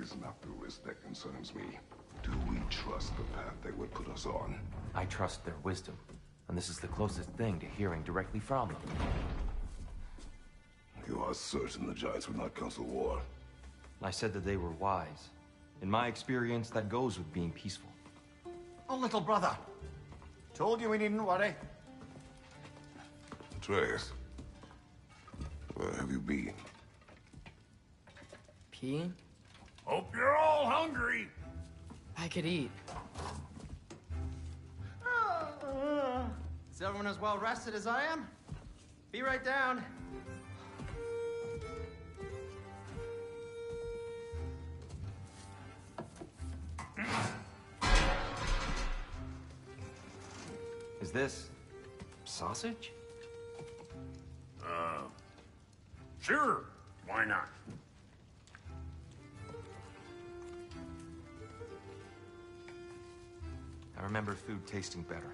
is not the risk that concerns me. Do we trust the path they would put us on? I trust their wisdom, and this is the closest thing to hearing directly from them. You are certain the Giants would not counsel war? I said that they were wise. In my experience, that goes with being peaceful. Oh, little brother. Told you we needn't worry. Atreus, where have you been? Peeing? Hope you're all hungry. I could eat. Is everyone as well rested as I am? Be right down. Is this sausage? Sure. Why not? I remember food tasting better.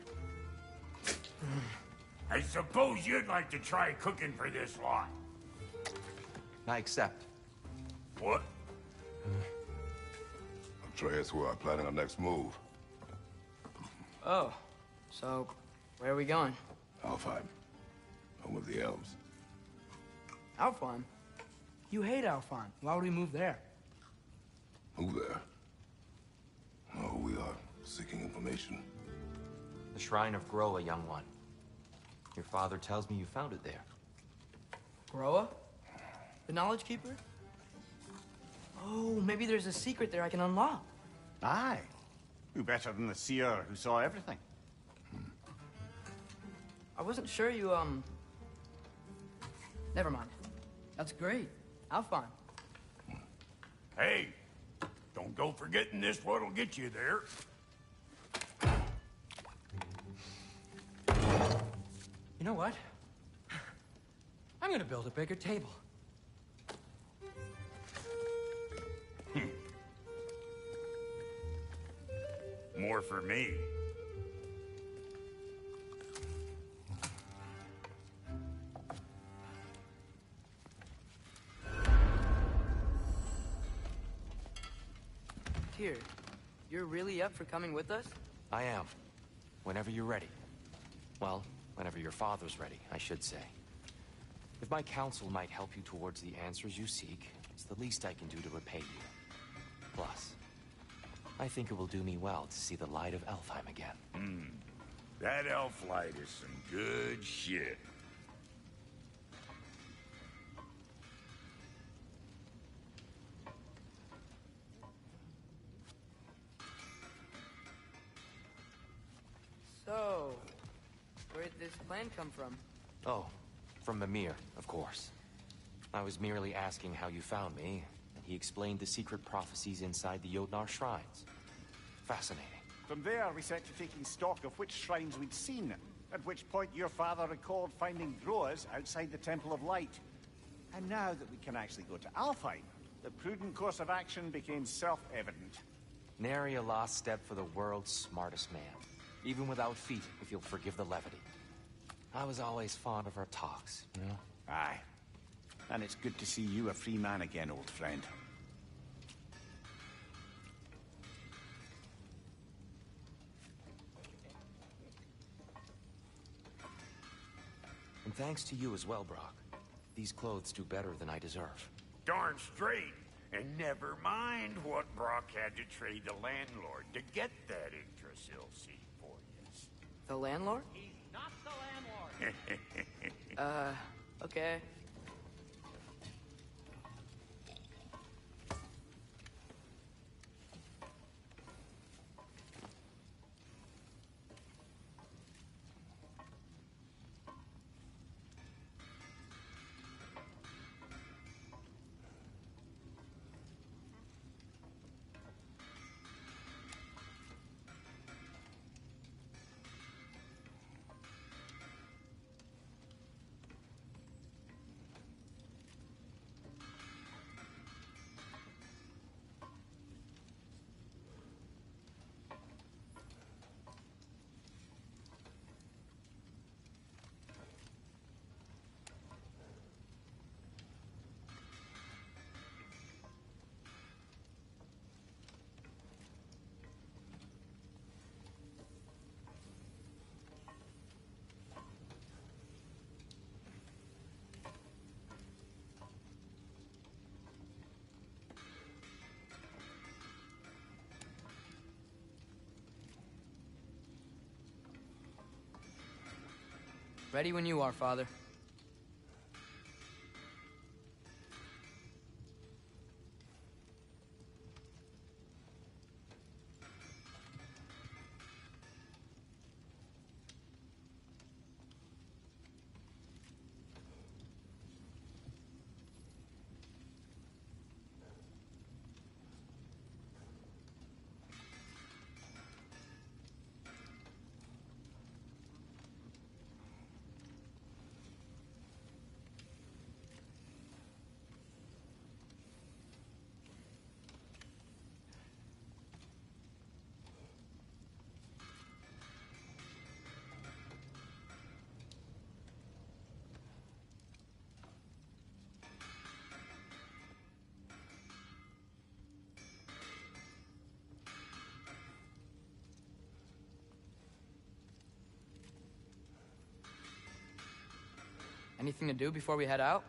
I suppose you'd like to try cooking for this lot. I accept. What? Atreus, we are planning our next move. Oh, so where are we going? Alfheim, home of the elves. Alfheim? You hate Alfheim. Why would we move there? Move there? No, we are seeking information. The Shrine of Groa, young one. Your father tells me you found it there. Groa? The Knowledge Keeper? Oh, maybe there's a secret there I can unlock. Aye. Who better than the seer who saw everything? I wasn't sure you, Never mind. That's great. Alfheim. Hey, don't go forgetting this what'll get you there. You know what? I'm gonna build a bigger table. More for me. Tyr, you're really up for coming with us? I am. Whenever you're ready. Well, whenever your father's ready, I should say. If my counsel might help you towards the answers you seek, it's the least I can do to repay you. Plus, I think it will do me well to see the light of Alfheim again. That elf light is some good shit. So, where'd this plan come from? Oh, from Mimir, of course. I was merely asking how you found me, and he explained the secret prophecies inside the Jotnar shrines. Fascinating. From there, we set to taking stock of which shrines we'd seen, at which point your father recalled finding Groas outside the Temple of Light. And now that we can actually go to Alfheim, the prudent course of action became self-evident. Nary a lost step for the world's smartest man. Even without feet, if you'll forgive the levity. I was always fond of our talks, you know? Aye. And it's good to see you a free man again, old friend. And thanks to you as well, Brock. These clothes do better than I deserve. Darn straight. And never mind what Brock had to trade the landlord to get that Yggdrasil seat for you. The landlord? He's not the landlord. Okay. Ready when you are, Father. Anything to do before we head out?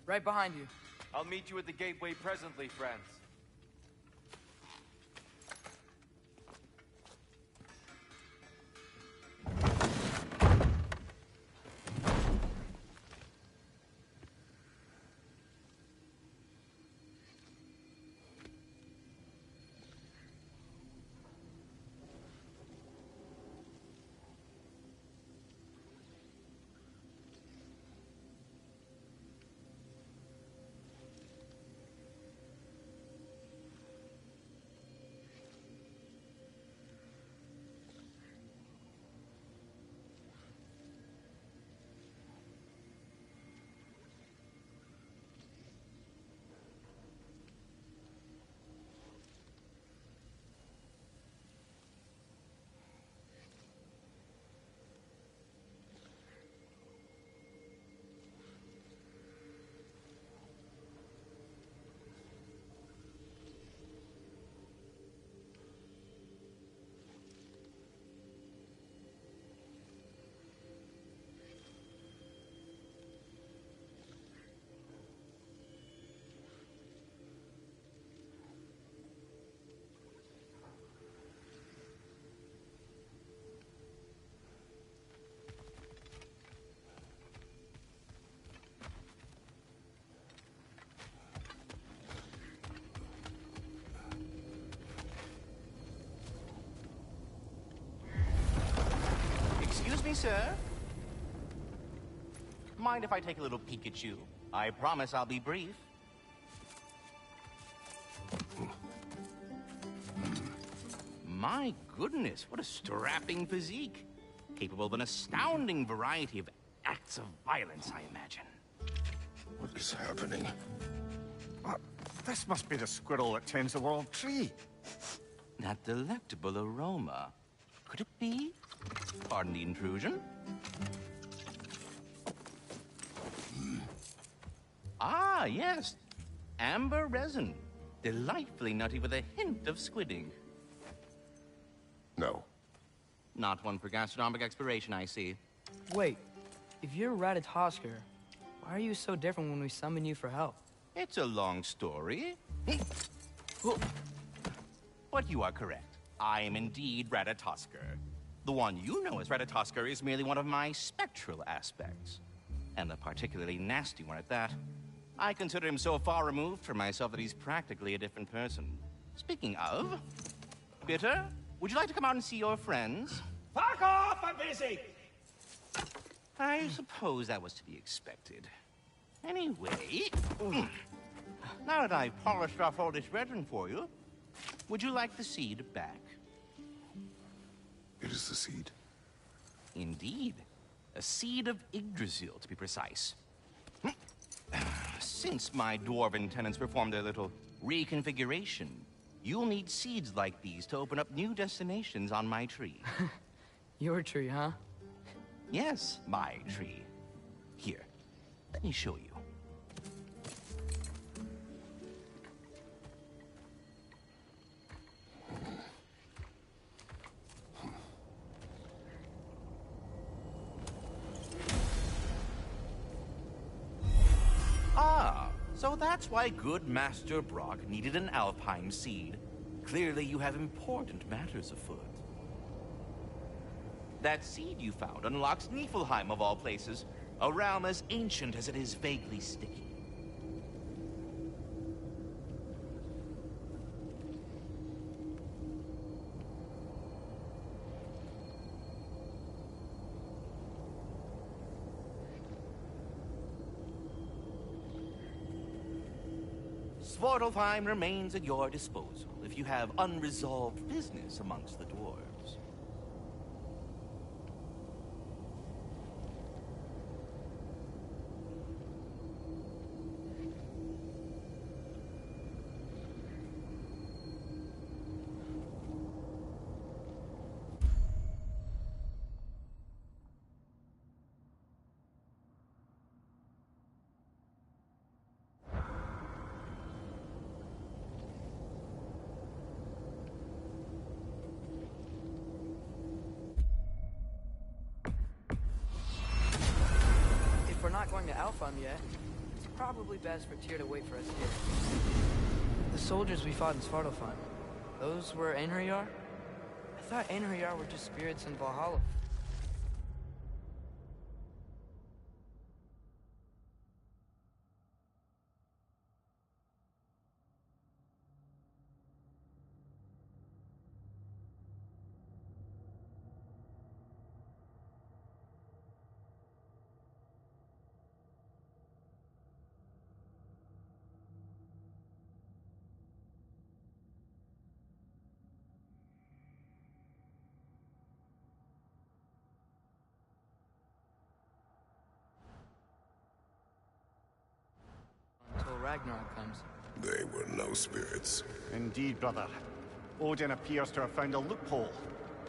Right behind you. I'll meet you at the gateway presently, friends. Excuse me, sir. Mind if I take a little peek at you? I promise I'll be brief. My goodness, what a strapping physique. Capable of an astounding variety of acts of violence, I imagine. What is happening? This must be the squirrel that tends the world tree. That delectable aroma. Could it be? Pardon the intrusion. Ah, yes. Amber resin. Delightfully nutty with a hint of squidding. No. Not one for gastronomic exploration, I see. Wait, if you're Ratatosker, why are you so different when we summon you for help? It's a long story. But you are correct. I am indeed Ratatosker. The one you know as Ratatosker is merely one of my spectral aspects. And a particularly nasty one at that. I consider him so far removed from myself that he's practically a different person. Speaking of... Bitter, would you like to come out and see your friends? Fuck off! I'm busy! I suppose that was to be expected. Anyway... Now that I've polished off all this resin for you, would you like the seed back? It is the seed. Indeed. A seed of Yggdrasil, to be precise. Since my dwarven tenants performed their little reconfiguration. You'll need seeds like these to open up new destinations on my tree. Your tree, huh? Yes, my tree. Here, let me show you. Ah, so that's why good Master Brock needed an Alpine seed. Clearly you have important matters afoot. That seed you found unlocks Niflheim of all places, a realm as ancient as it is vaguely sticky. Svartalfheim remains at your disposal if you have unresolved business amongst the dwarves. If we're not going to Alfheim yet, it's probably best for Tyr to wait for us here. The soldiers we fought in Svartalfheim, those were Einherjar? I thought Einherjar were just spirits in Valhalla. Until Ragnarok comes. They were no spirits. Indeed, brother. Odin appears to have found a loophole.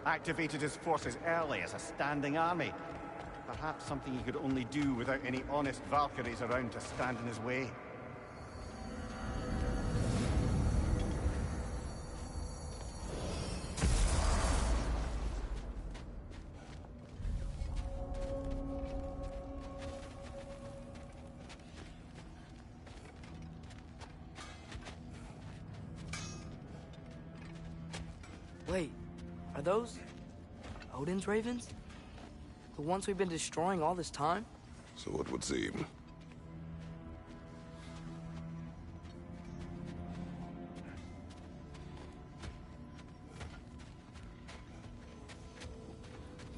Activated his forces early as a standing army. Perhaps something he could only do without any honest Valkyries around to stand in his way. Wait, are those Odin's ravens? The ones we've been destroying all this time? So it would seem.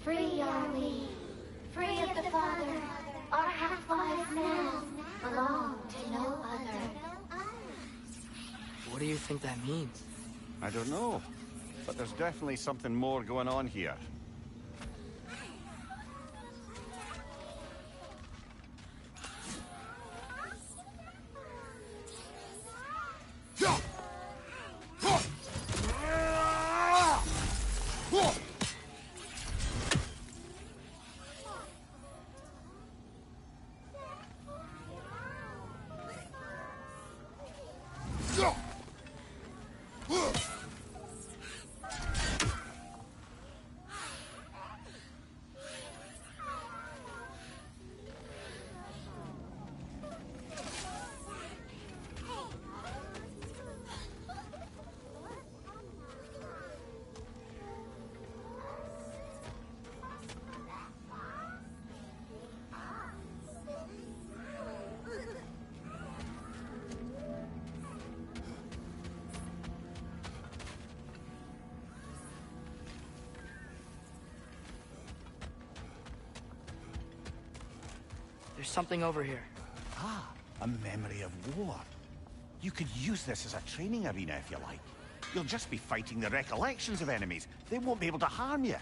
Free are we, free of the Father. Our half-lives now belong to no other. What do you think that means? I don't know, but there's definitely something more going on here. There's something over here. Ah, a memory of war. You could use this as a training arena if you like. You'll just be fighting the recollections of enemies. They won't be able to harm you.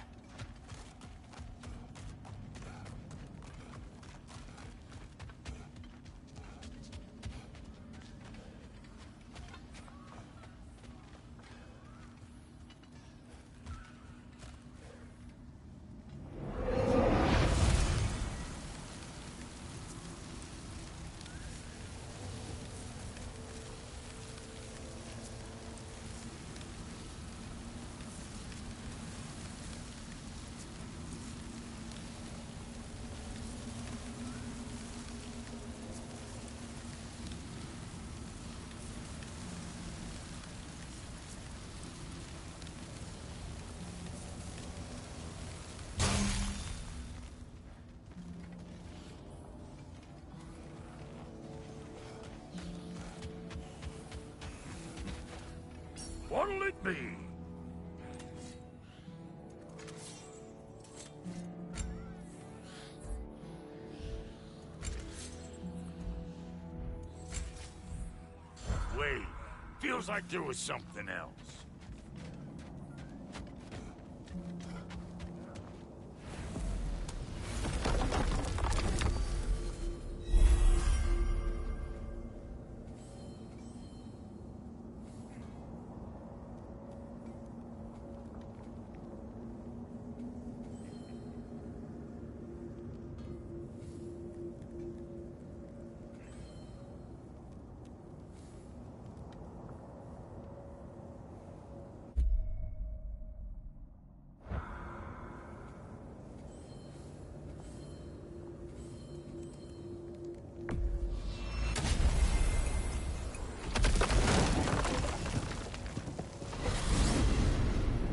What'll it be? Wait, feels like there was something else.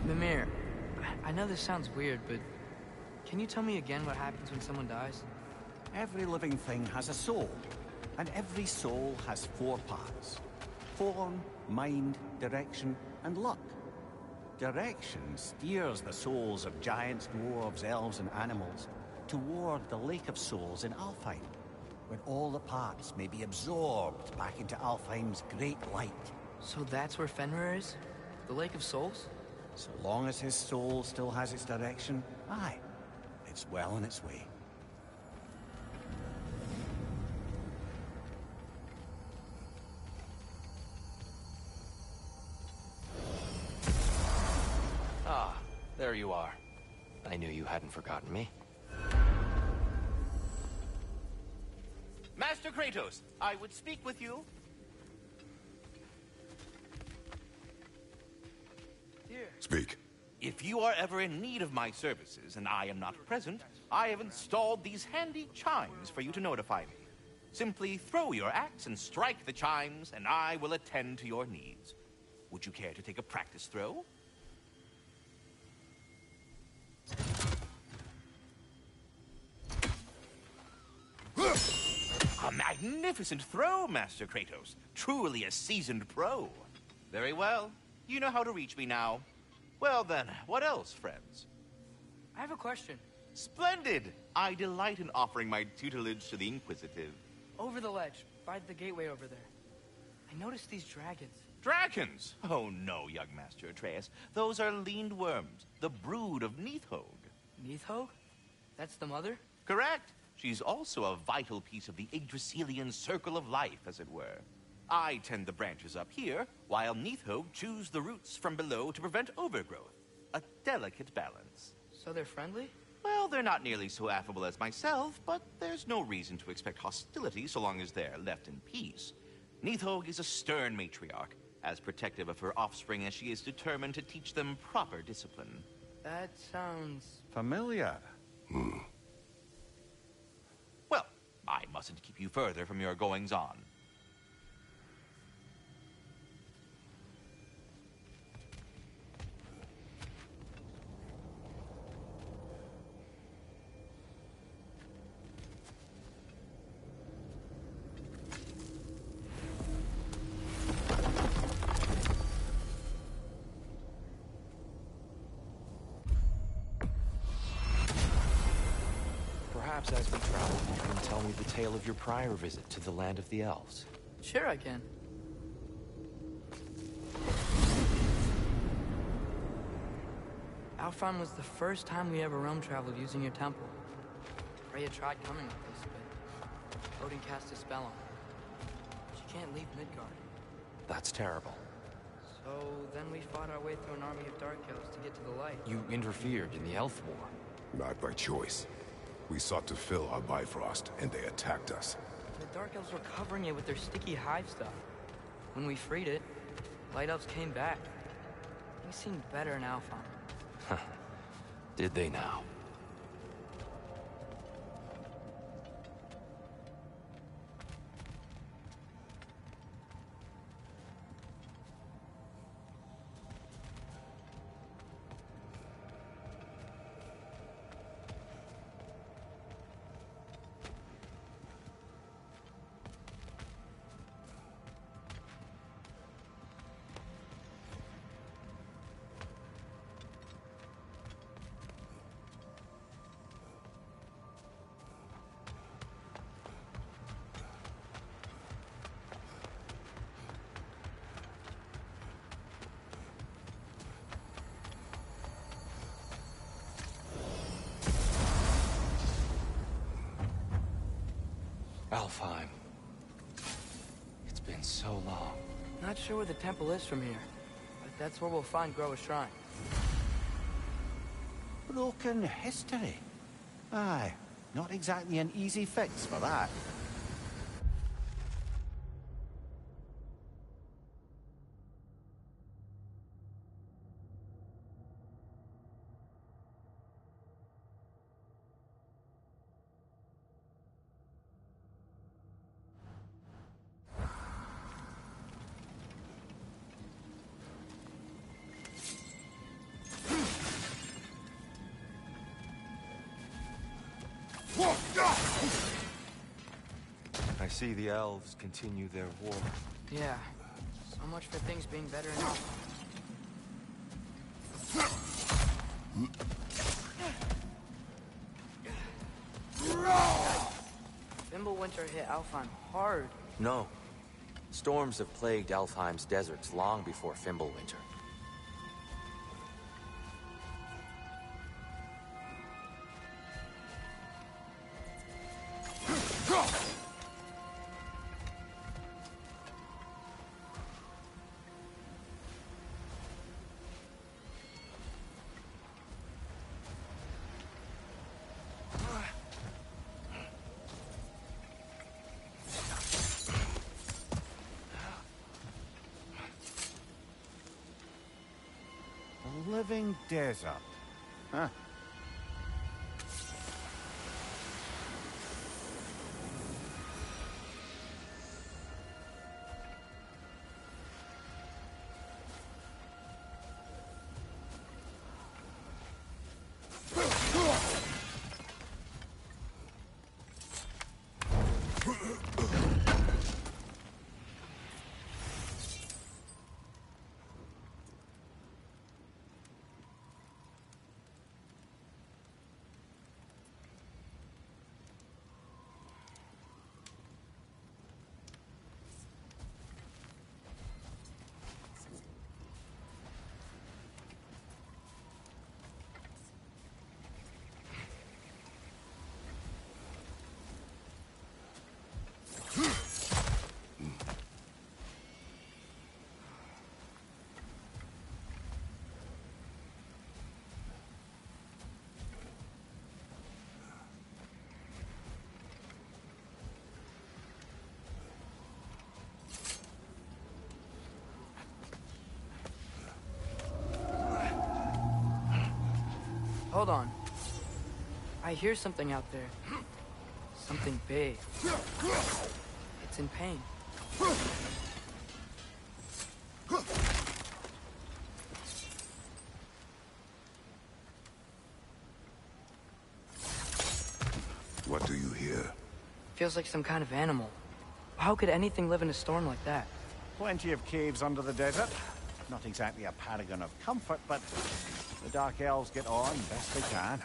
Mimir, I know this sounds weird, but can you tell me again what happens when someone dies? Every living thing has a soul, and every soul has 4 parts. Form, mind, direction, and luck. Direction steers the souls of giants, dwarves, elves, and animals toward the Lake of Souls in Alfheim, when all the parts may be absorbed back into Alfheim's great light. So that's where Fenrir is? The Lake of Souls? So long as his soul still has its direction, aye, it's well on its way. Ah, there you are. I knew you hadn't forgotten me. Master Kratos, I would speak with you. Speak. If you are ever in need of my services and I am not present, I have installed these handy chimes for you to notify me. Simply throw your axe and strike the chimes, and I will attend to your needs. Would you care to take a practice throw? A magnificent throw, Master Kratos. Truly a seasoned pro. Very well. You know how to reach me now. Well then, what else, friends? I have a question. Splendid! I delight in offering my tutelage to the inquisitive. Over the ledge, by the gateway over there. I noticed these dragons. Dragons? Oh no, young Master Atreus. Those are leaned worms, the brood of Neithhog. Neithhog? That's the mother? Correct. She's also a vital piece of the Yggdrasilian circle of life, as it were. I tend the branches up here, while Neithhog chews the roots from below to prevent overgrowth. A delicate balance. So they're friendly? Well, they're not nearly so affable as myself, but there's no reason to expect hostility so long as they're left in peace. Neithhog is a stern matriarch, as protective of her offspring as she is determined to teach them proper discipline. That sounds... Familiar. Well, I mustn't keep you further from your goings-on. Perhaps as we travel, you can tell me the tale of your prior visit to the land of the elves. Sure I can. Alfheim was the first time we ever realm traveled using your temple. Fray had tried coming with us, but Odin cast a spell on her. She can't leave Midgard. That's terrible. So then we fought our way through an army of Dark Elves to get to the light. You interfered in the Elf War. Not by choice. We sought to fill our Bifrost, and they attacked us. The Dark Elves were covering it with their sticky hive stuff. When we freed it, Light Elves came back. They seemed better in Alfheim. Did they now? Alfheim. It's been so long. Not sure where the temple is from here, but that's where we'll find Groa's shrine. Broken history. Aye, not exactly an easy fix for that. I see the elves continue their war. Yeah, so much for things being better in Alfheim. Fimbulwinter hit Alfheim hard. No. Storms have plagued Alfheim's deserts long before Fimbulwinter. Living desert. Huh. Hold on. I hear something out there. Something big. It's in pain. What do you hear? Feels like some kind of animal. How could anything live in a storm like that? Plenty of caves under the desert. Not exactly a paragon of comfort, but the Dark Elves get on best they can.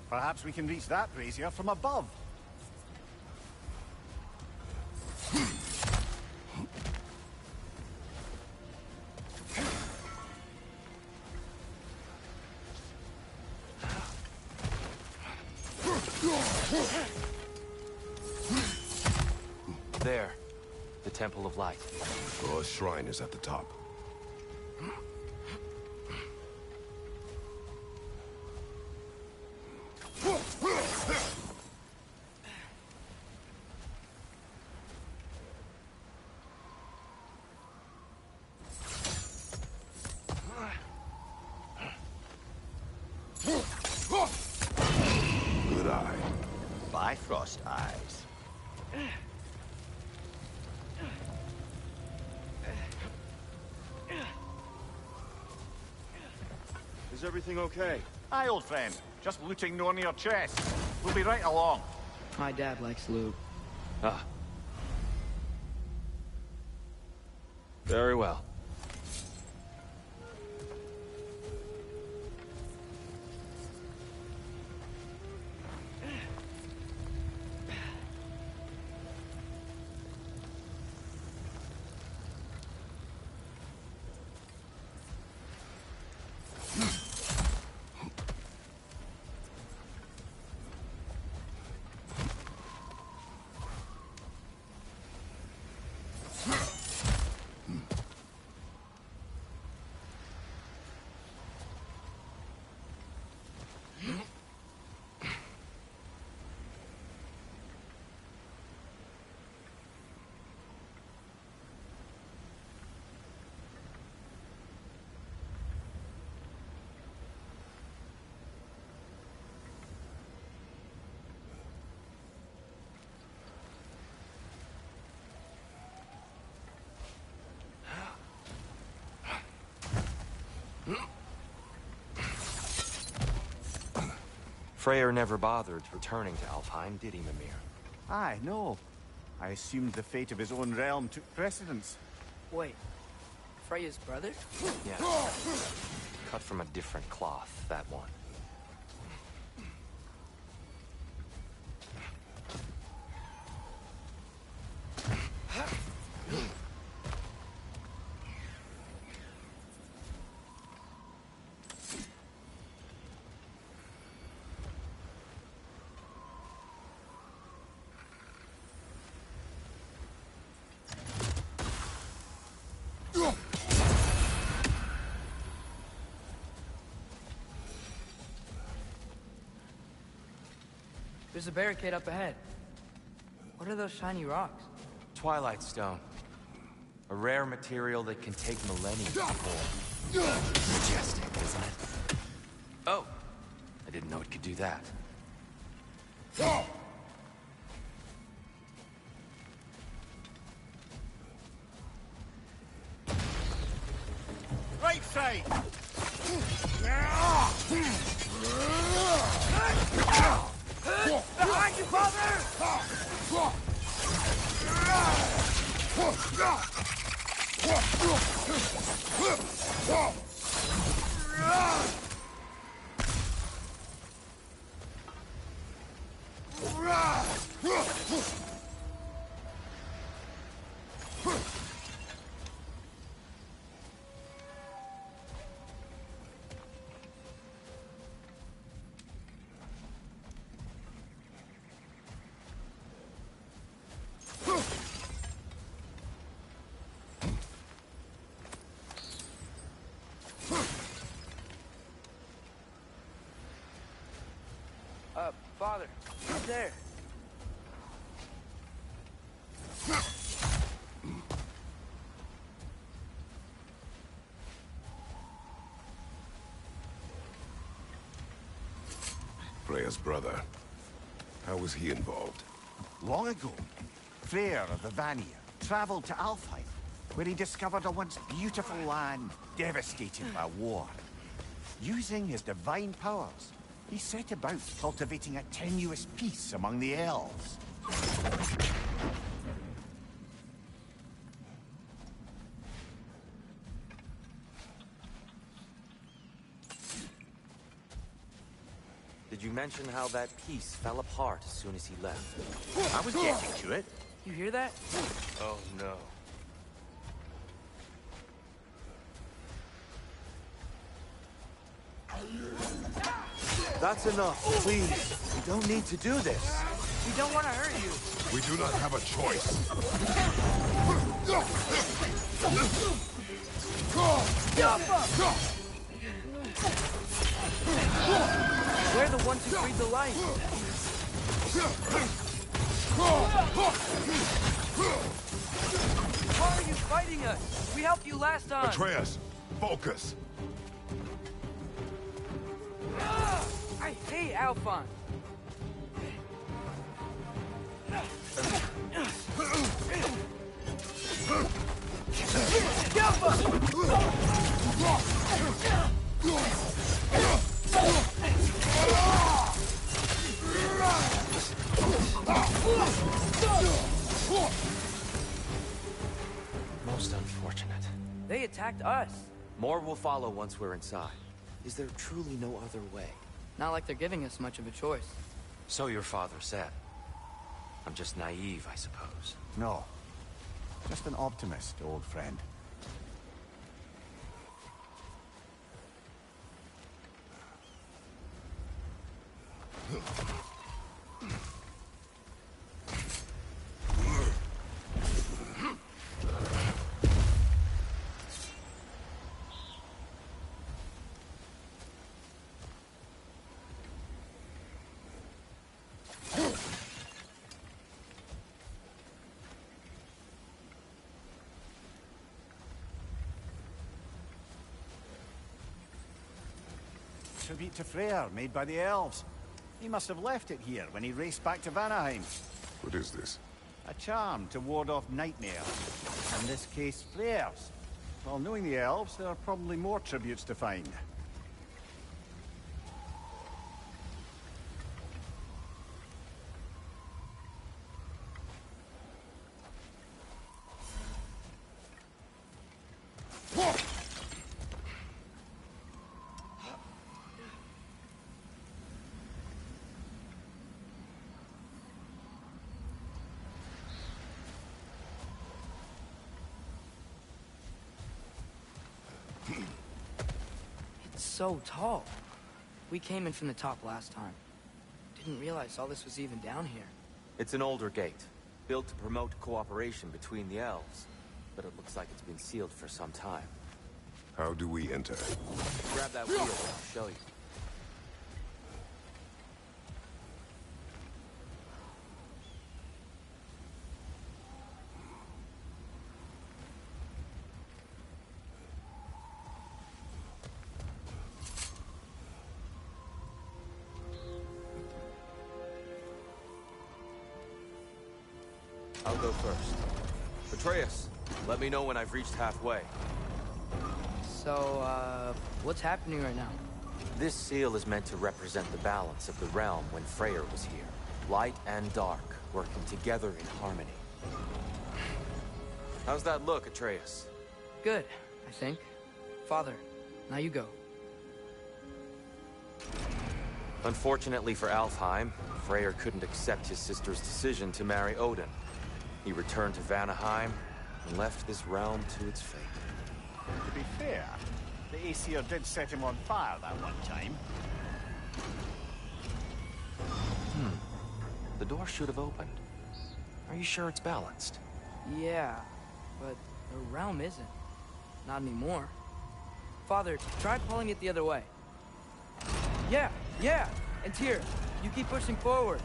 Perhaps we can reach that brazier from above. There, the Temple of Light. Groa's shrine is at the top. Good eye. Bifrost eyes. Is everything okay? Aye, old friend. Just looting no near chest. We'll be right along. My dad likes loot. Ah. Very well. Frey never bothered returning to Alfheim, did he, Mimir? Aye, no. I assumed the fate of his own realm took precedence. Wait, Freya's brother? Yeah. Cut from a different cloth, that one. There's a barricade up ahead. What are those shiny rocks? Twilight Stone. A rare material that can take millennia to form. Majestic, isn't it? Oh! I didn't know it could do that. Right side! Behind you, father! Father, up there. Freya's brother. How was he involved? Long ago, Freyr of the Vanir traveled to Alfheim, where he discovered a once beautiful land devastated by war. Using his divine powers, he set about cultivating a tenuous peace among the elves. Did you mention how that piece fell apart as soon as he left? I was getting to it. You hear that? Oh, no. That's enough, please. We don't need to do this. We don't want to hurt you. We do not have a choice. We're the ones who breathe the light. Why are you fighting us? We helped you last time. Atreus, focus. I hate Alphon. Most unfortunate. They attacked us. More will follow once we're inside. Is there truly no other way? Not like they're giving us much of a choice. So your father said. I'm just naive, I suppose. No. Just an optimist, old friend. Tribute to Freyr, made by the elves. He must have left it here when he raced back to Vanaheim. What is this? A charm to ward off nightmares. In this case, Freyr's. Well, knowing the elves, there are probably more tributes to find. So tall. We came in from the top last time. Didn't realize all this was even down here. It's an older gate, built to promote cooperation between the elves. But it looks like it's been sealed for some time. How do we enter? Grab that wheel and I'll show you. I'll go first. Atreus, let me know when I've reached halfway. So, what's happening right now? This seal is meant to represent the balance of the realm when Freyr was here. Light and dark, working together in harmony. How's that look, Atreus? Good, I think. Father, now you go. Unfortunately for Alfheim, Freyr couldn't accept his sister's decision to marry Odin. He returned to Vanaheim and left this realm to its fate. To be fair, the Aesir did set him on fire that one time. The door should have opened. Are you sure it's balanced? Yeah, but the realm isn't. Not anymore. Father, try pulling it the other way. Yeah! And Tyr, you keep pushing forward.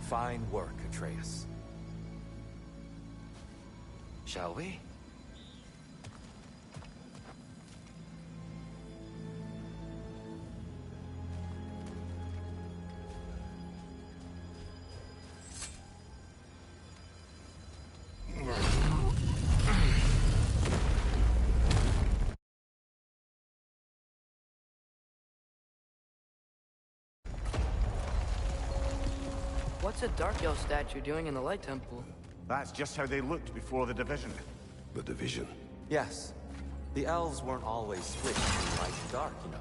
Fine work, Atreus. Shall we? What's a Dark Elf statue doing in the Light Temple? That's just how they looked before the division. The division. Yes. The elves weren't always switched between light and dark, you know.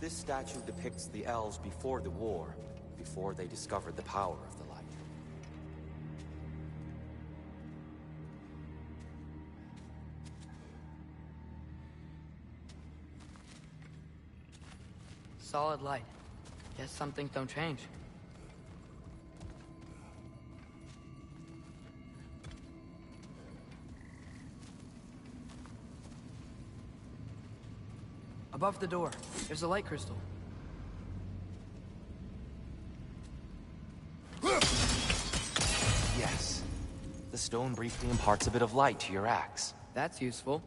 This statue depicts the elves before the war, before they discovered the power of the light. Solid light. Guess some things don't change. Above the door, there's a light crystal. Yes. The stone briefly imparts a bit of light to your axe. That's useful.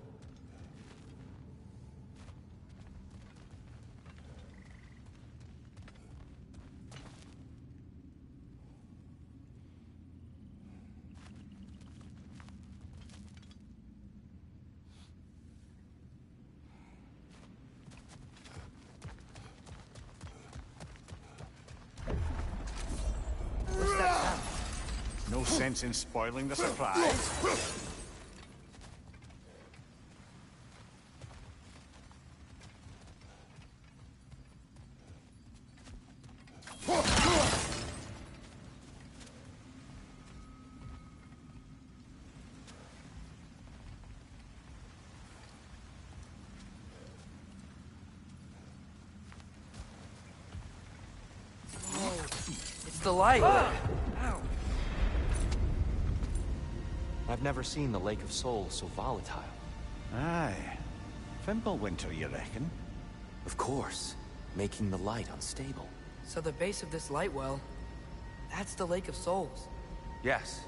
No sense in spoiling the surprise. It's the light. Ow. I've never seen the Lake of Souls so volatile. Aye. Fimbulwinter, you reckon? Of course, making the light unstable. So the base of this light well, that's the Lake of Souls. Yes.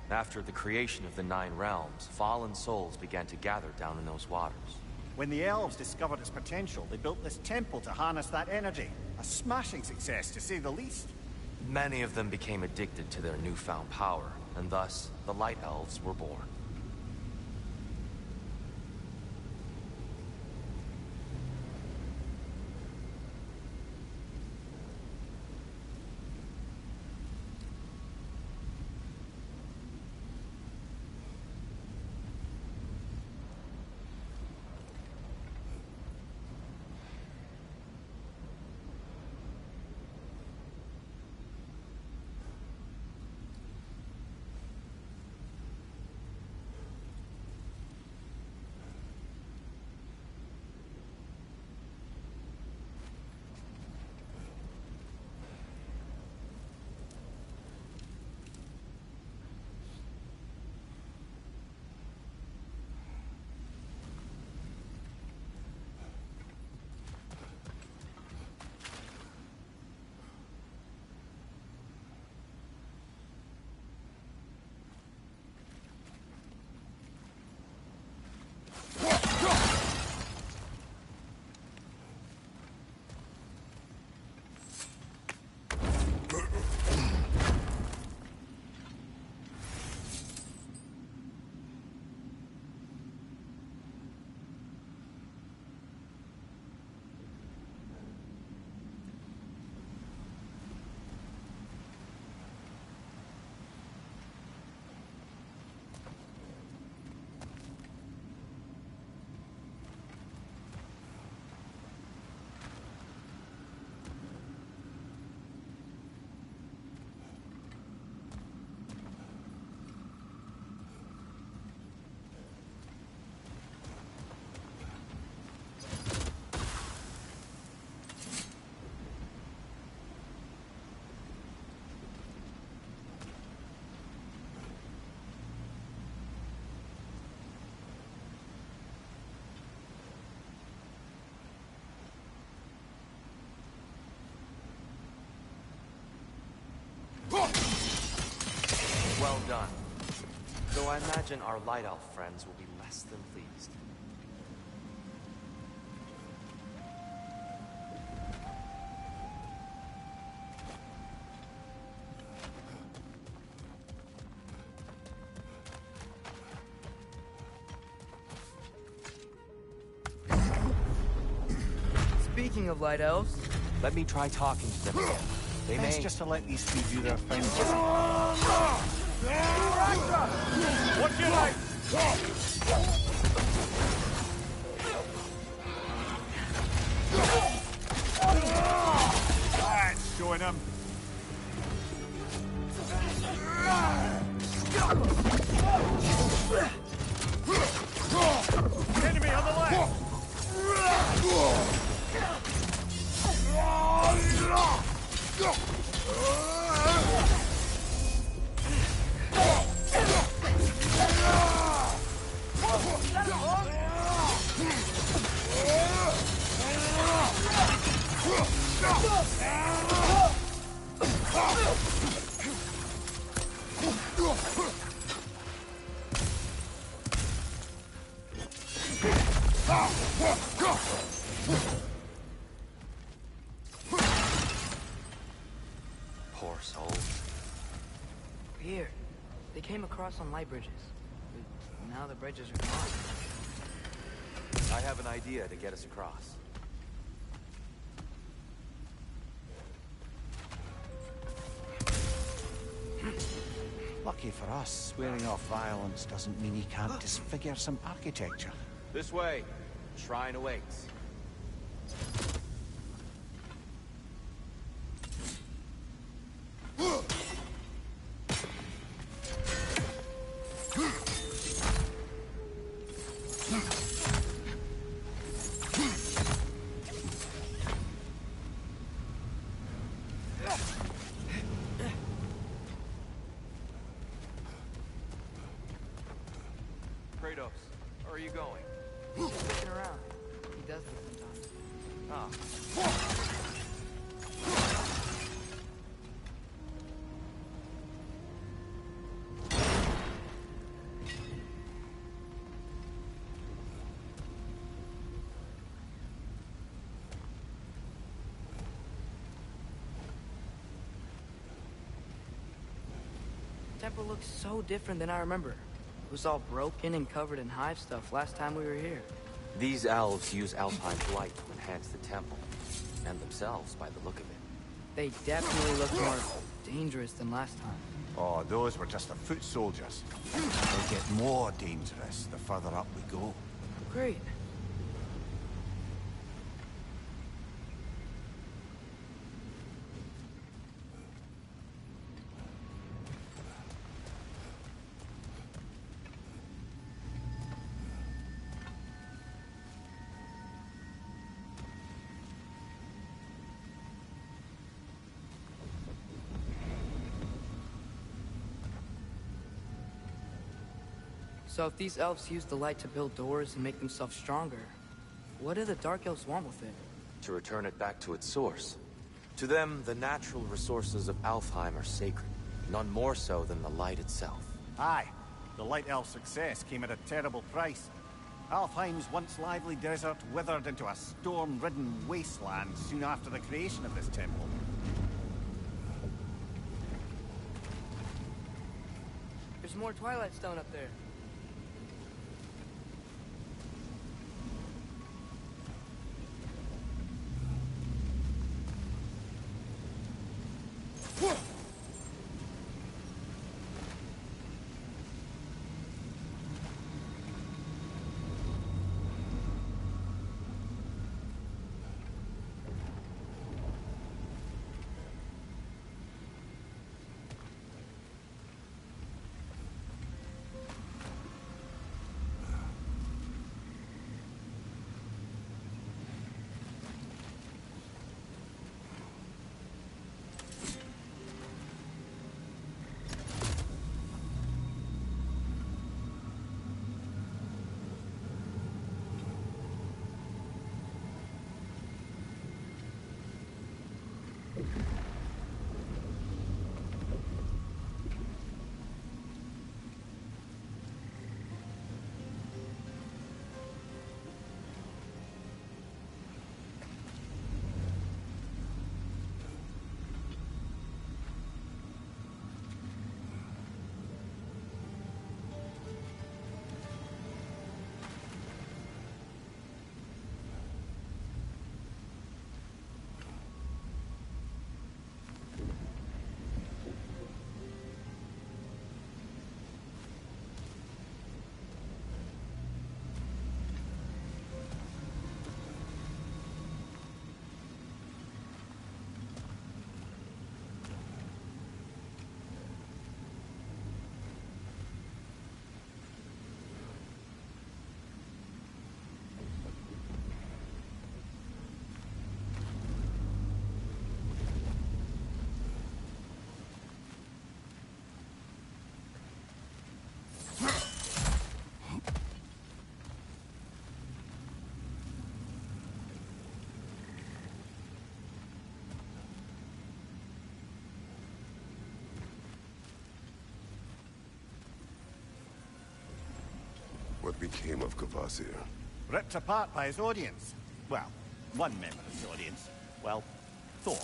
After the creation of the Nine Realms, fallen souls began to gather down in those waters. When the elves discovered its potential, they built this temple to harness that energy. A smashing success, to say the least. Many of them became addicted to their newfound power, and thus, the Light Elves were born. Well done. Though I imagine our Light Elf friends will be less than pleased. Speaking of light elves, Let me try talking to them again. They Best may... just to let these two do their thing. What's your light? That's showing them. Enemy on the left! Poor souls. weird. They came across on light bridges. But now the bridges are gone. I have an idea to get us across. Lucky for us, swearing off violence doesn't mean he can't disfigure some architecture. This way. Shrine awaits. Kratos, where are you going? Just looking around. He does this sometimes. Ah. The temple looks so different than I remember. It was all broken and covered in hive stuff last time we were here. These elves use Alpine light to enhance the temple, and themselves by the look of it. They definitely look more dangerous than last time. Oh, those were just the foot soldiers. They get more dangerous the further up we go. Great. So if these elves use the light to build doors and make themselves stronger, what do the Dark Elves want with it? To return it back to its source. To them, the natural resources of Alfheim are sacred, none more so than the light itself. Aye, the Light Elf success came at a terrible price. Alfheim's once lively desert withered into a storm-ridden wasteland soon after the creation of this temple. There's more Twilight Stone up there. What became of Kvasir? Ripped apart by his audience. Well, one member of the audience. Well, Thor.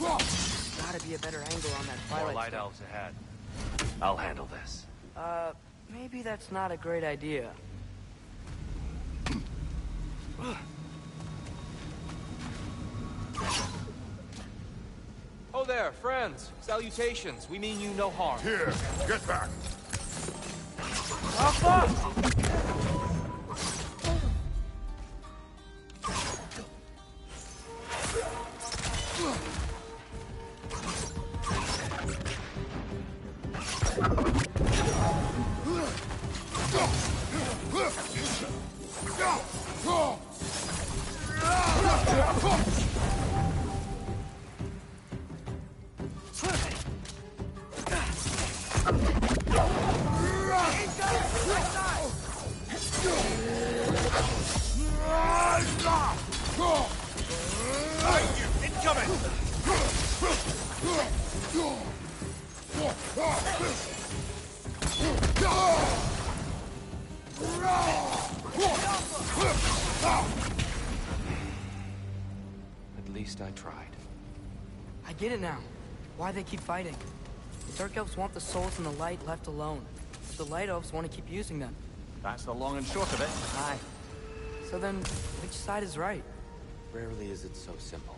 Gotta be a better angle on that More twilight light stuff. elves ahead. I'll handle this. Maybe that's not a great idea. Oh there, friends. Salutations. We mean you no harm. Here, get back. At least I tried. I get it now. Why they keep fighting. The Dark Elves want the souls in the light left alone. The Light Elves want to keep using them. That's the long and short of it. Aye. So then, which side is right? Rarely is it so simple.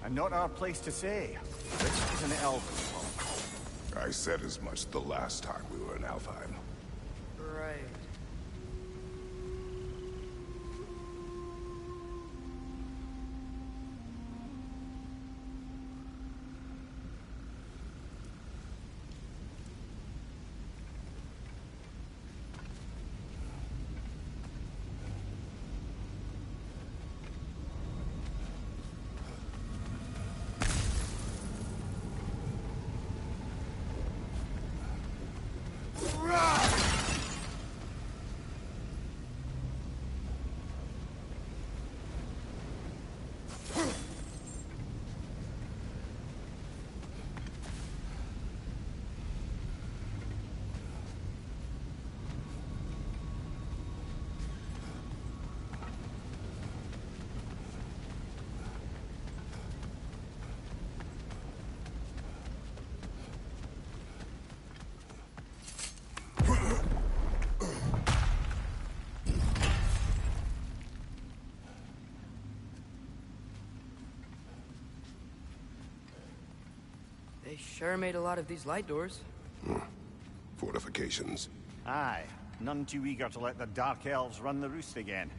And not our place to say. This is an elven fault. I said as much the last time we were in Alfheim. Right. They sure made a lot of these light doors. Fortifications. Aye. None too eager to let the Dark Elves run the roost again.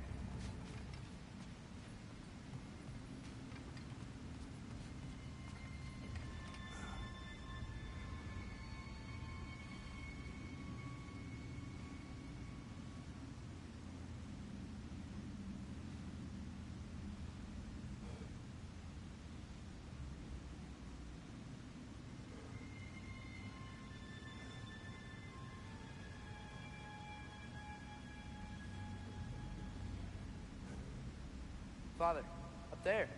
Father, up there.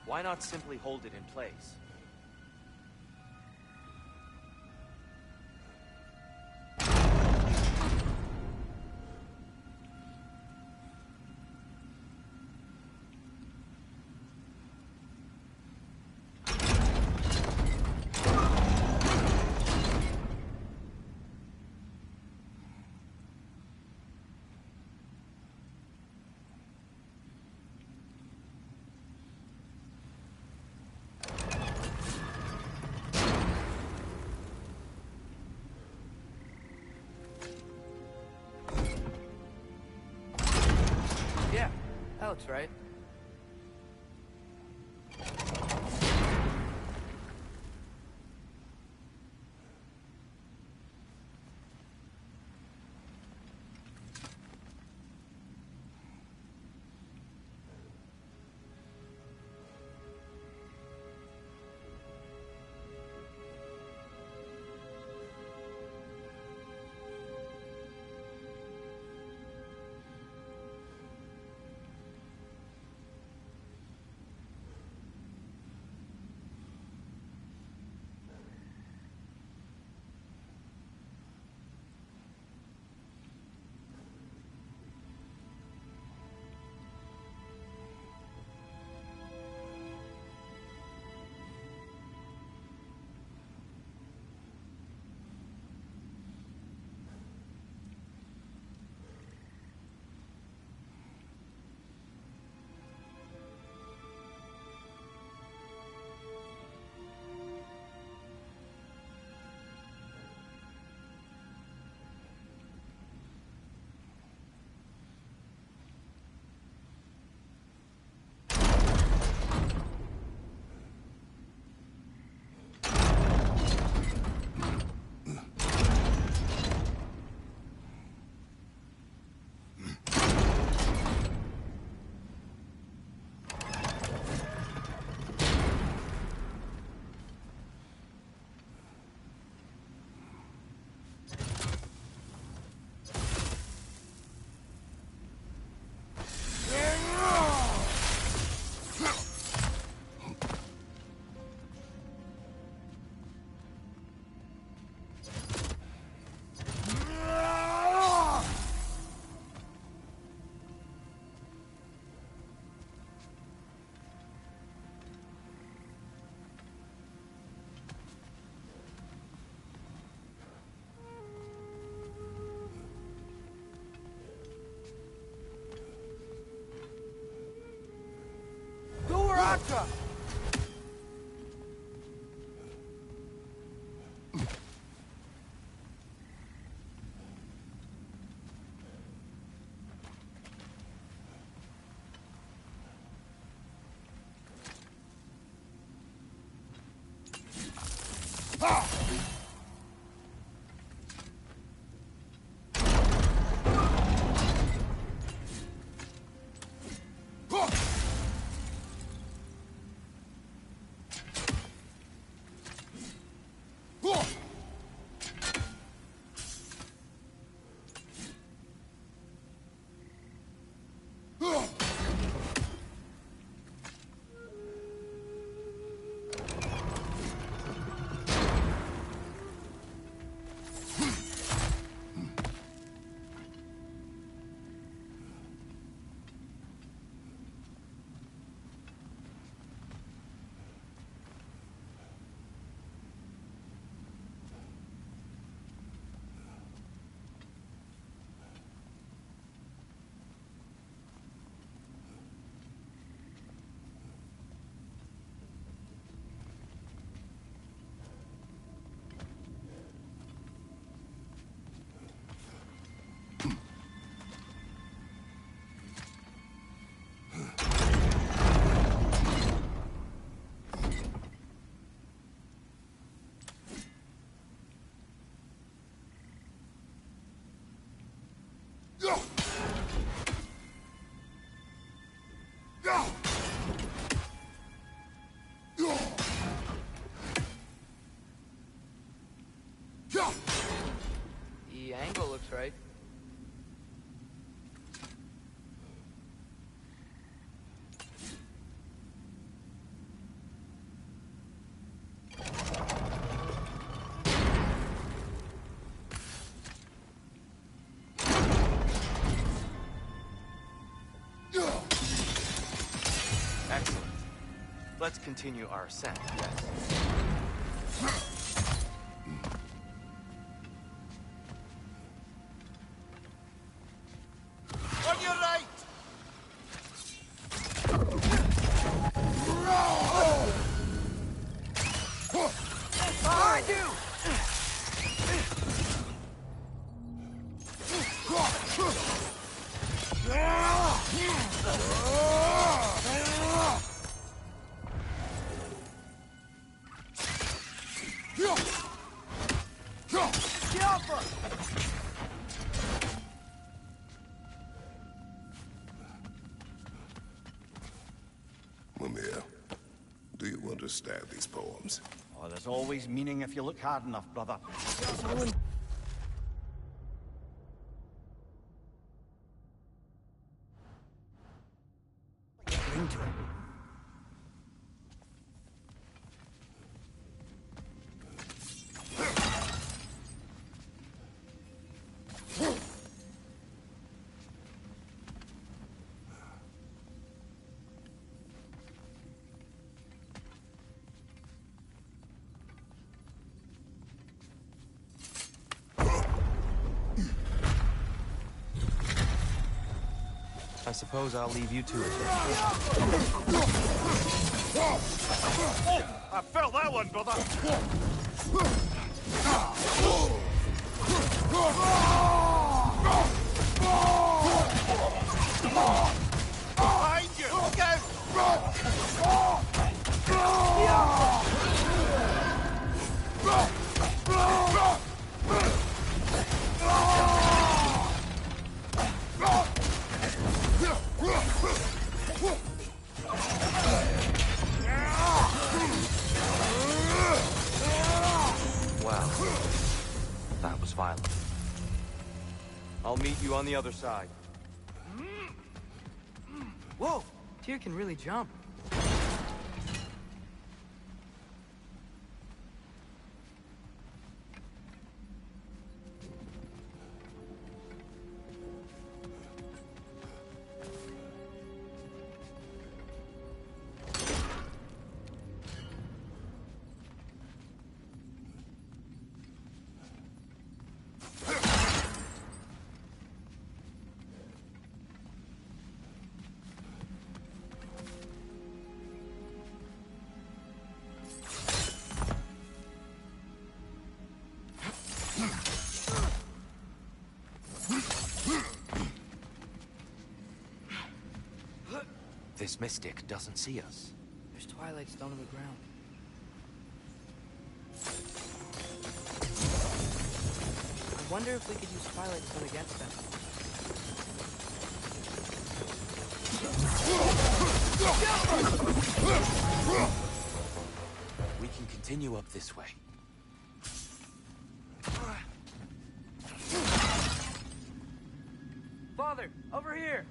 Why not simply hold it in place? That looks right. Raka! The angle looks right. Excellent. Let's continue our ascent, yes? On your right! Behind you! understand these poems. Oh, there's always meaning if you look hard enough, brother. Bring to it. I suppose I'll leave you to it then. I felt that one, brother. Behind you! Wow. That was violent. I'll meet you on the other side. Whoa! Tyr can really jump. This mystic doesn't see us. There's twilight stone on the ground. I wonder if we could use twilight stone against them. We can continue up this way. Father, over here!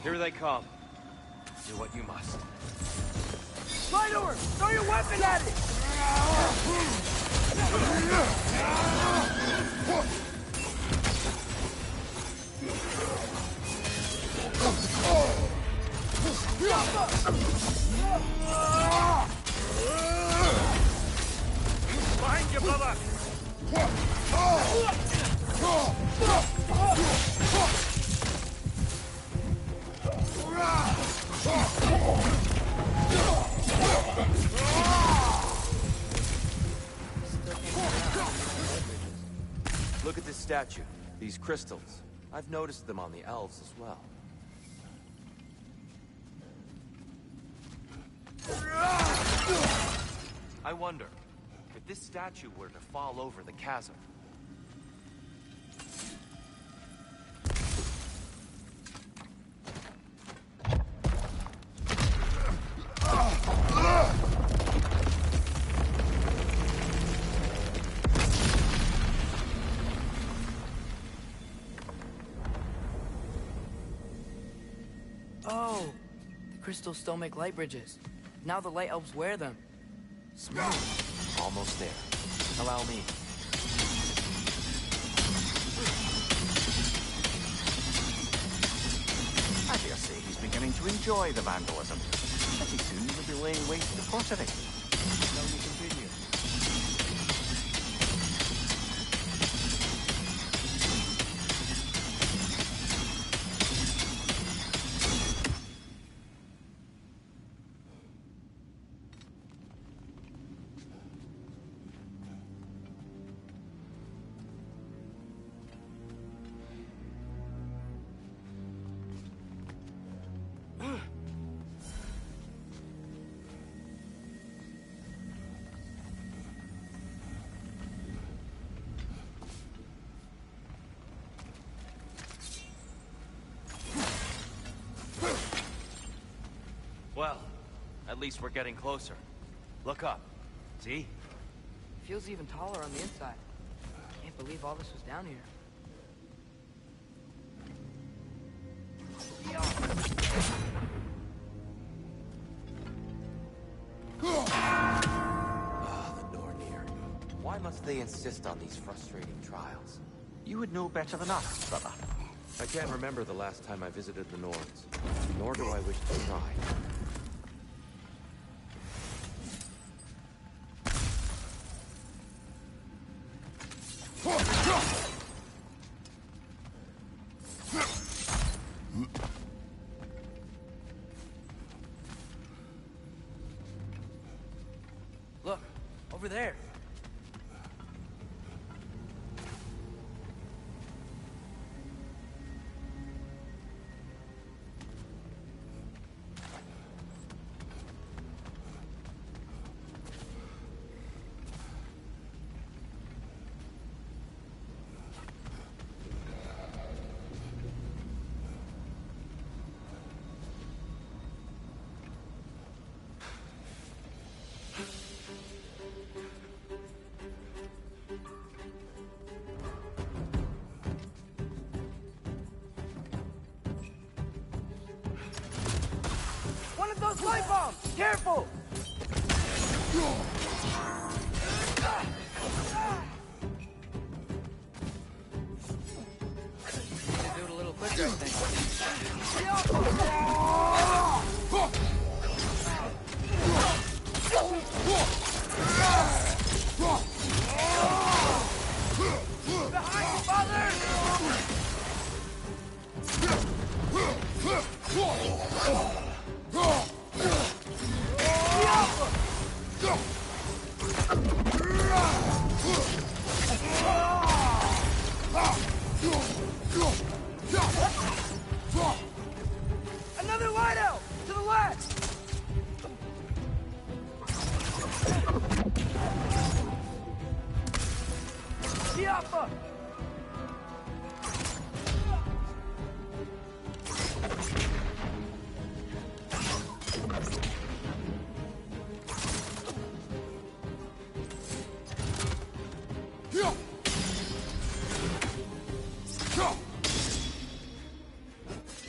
Here they come. Do what you must. Fly to her! Throw your weapon at it! Behind you, brother! Look at this statue. These crystals. I've noticed them on the elves as well. I wonder, if this statue were to fall over the chasm, Oh! The crystals still make light bridges. Now the light elves wear them. Smooth. almost there. Allow me. I dare say he's beginning to enjoy the vandalism. Pretty soon he'll be laying waste to pottery. Shall we continue? At least we're getting closer. Look up. See? Feels even taller on the inside. Can't believe all this was down here. The Nornir. Why must they insist on these frustrating trials? You would know better than us, brother. I can't remember the last time I visited the Nords, nor do I wish to try. Look, over there. One of those light bombs! Careful! Do it a little quicker, I think. Behind you, father! Another light out! To the left! Tiafa!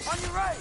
On your right!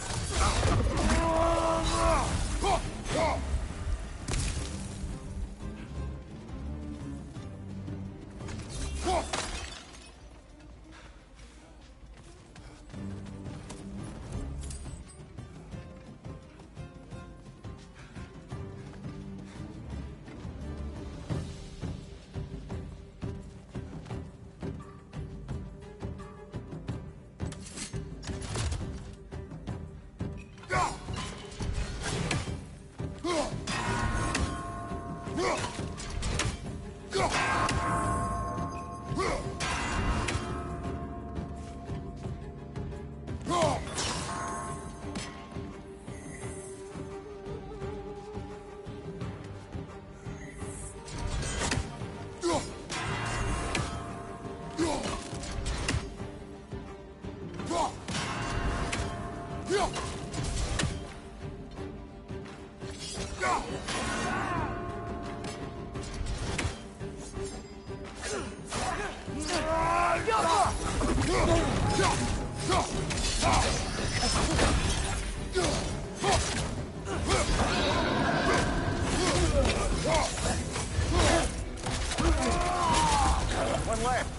One left.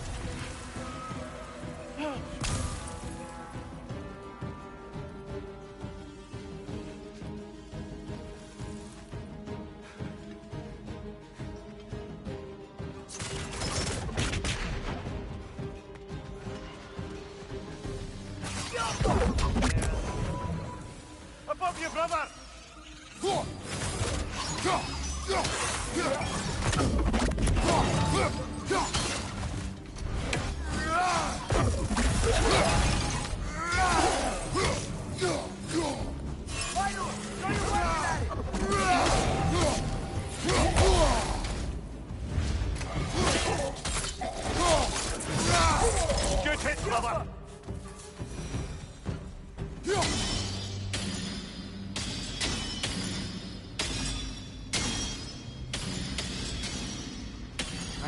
Above you, brother! Good hit, brother!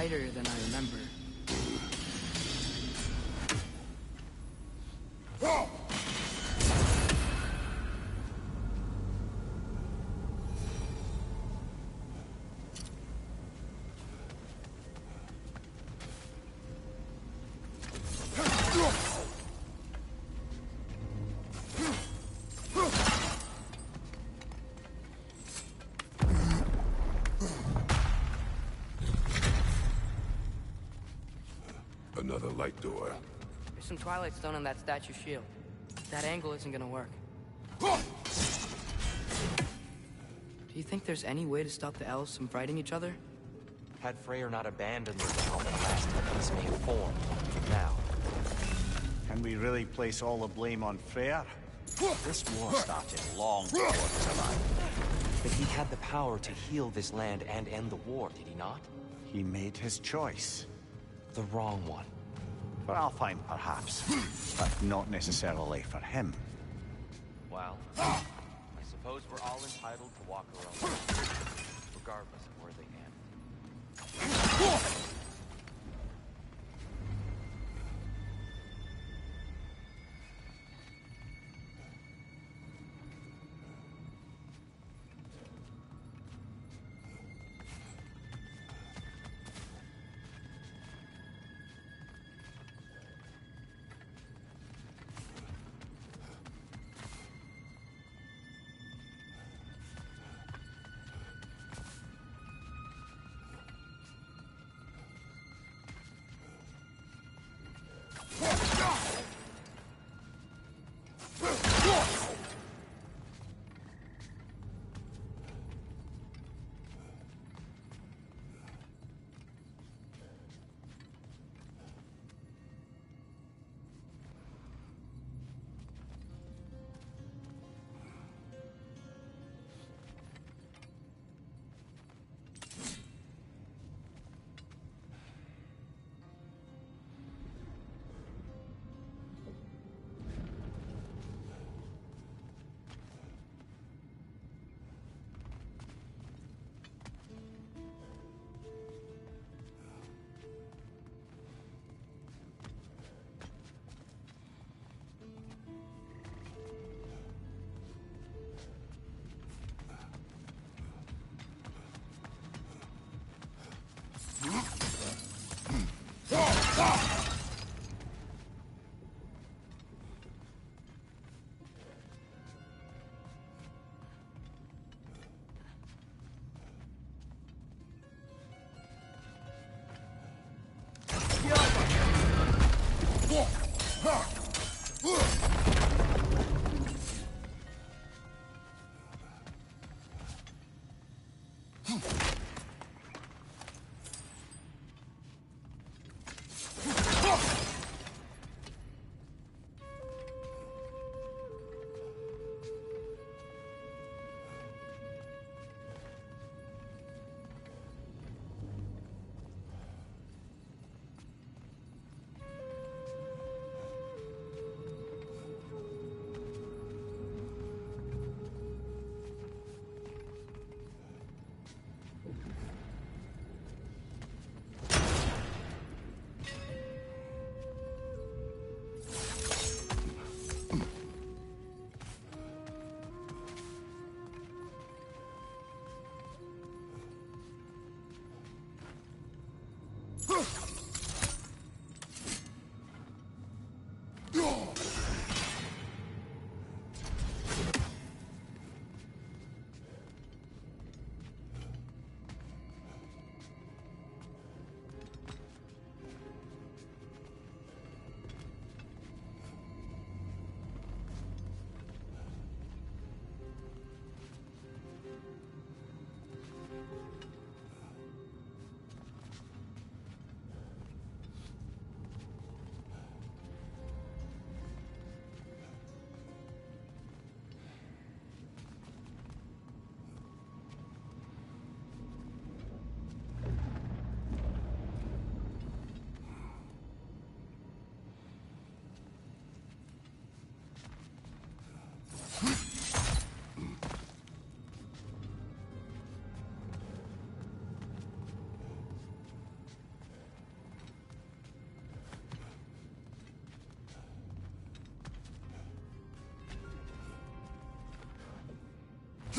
lighter than I remember. Another light door. There's some Twilight Stone on that statue shield. That angle isn't gonna work. Do you think there's any way to stop the elves from fighting each other? Had Frey not abandoned their realm in the last piece may have formed. Now, Can we really place all the blame on Freyr? This war started long before his arrival. but he had the power to heal this land and end the war, did he not? He made his choice. The wrong one. For Alfheim, perhaps. But not necessarily for him. Well, I suppose we're all entitled to walk our own path, regardless of where they end.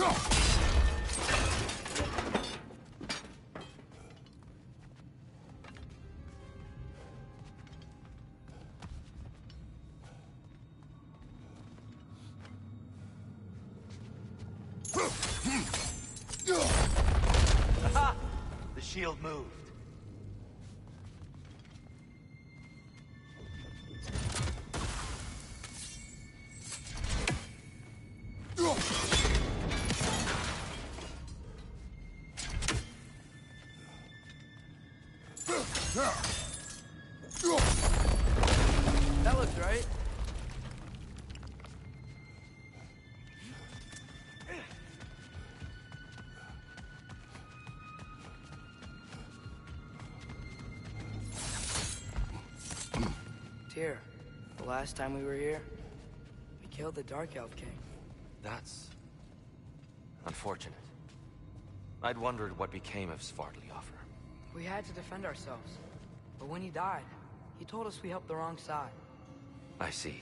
Aha! The shield moved. That looks right. Tyr, the last time we were here, we killed the Dark Elf King. That's unfortunate. I'd wondered what became of Svartalfheim. We had to defend ourselves. But when he died, he told us we helped the wrong side. I see.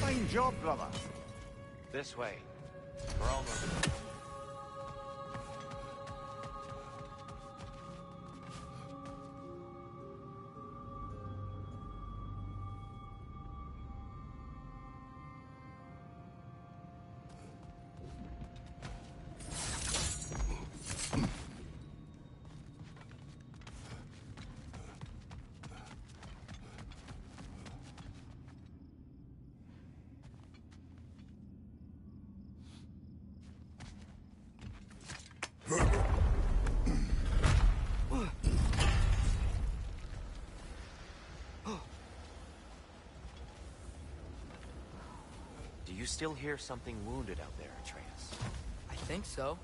Fine job, brother. This way. We're almost there. Do you still hear something wounded out there, Atreus? I think so.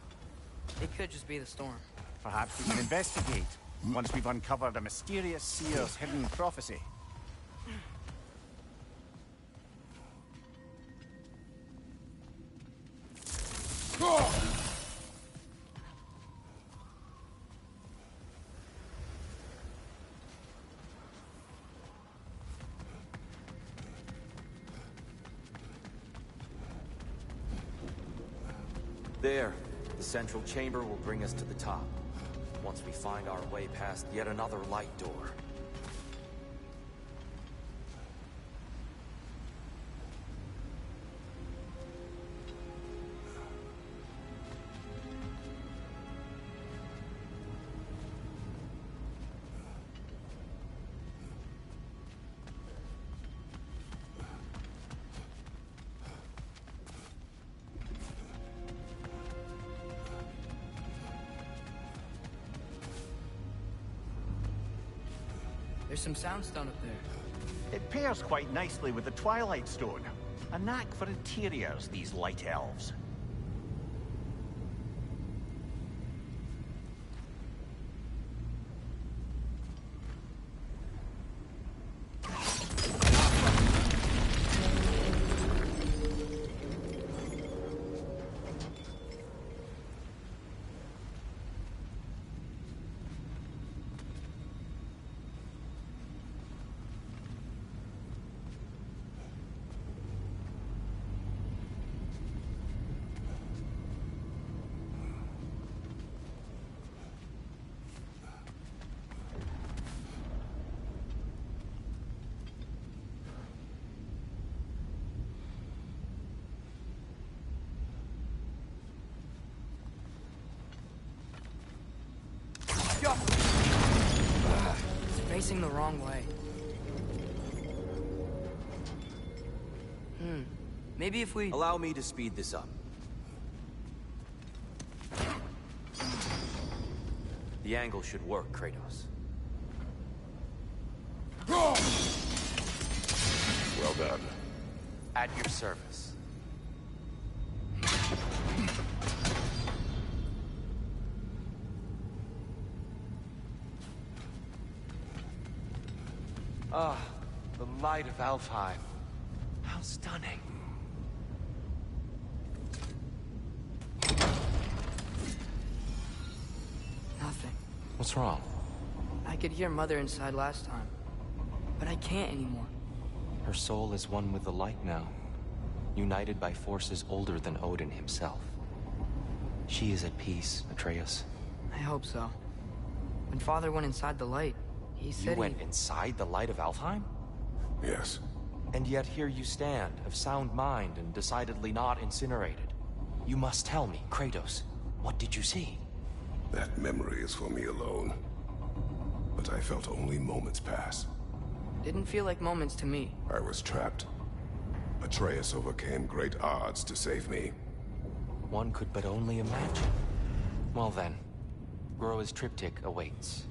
It could just be the storm. Perhaps we can investigate, once we've uncovered a mysterious seer's hidden prophecy. There. The central chamber will bring us to the top. Once we find our way past yet another light door. There's some soundstone up there. It pairs quite nicely with the Twilight Stone. A knack for interiors, these light elves. facing the wrong way. Maybe if we... Allow me to speed this up. The angle should work, Kratos. Well done. At your service. Ah, the light of Alfheim. How stunning. Nothing. What's wrong? I could hear Mother inside last time, but I can't anymore. Her soul is one with the light now, united by forces older than Odin himself. She is at peace, Atreus. I hope so. When Father went inside the light, he said You went inside the light of Alfheim? Yes. And yet here you stand, of sound mind and decidedly not incinerated. You must tell me, Kratos, what did you see? That memory is for me alone. But I felt only moments pass. Didn't feel like moments to me. I was trapped. Atreus overcame great odds to save me. One could but only imagine. Well then, Groa's triptych awaits.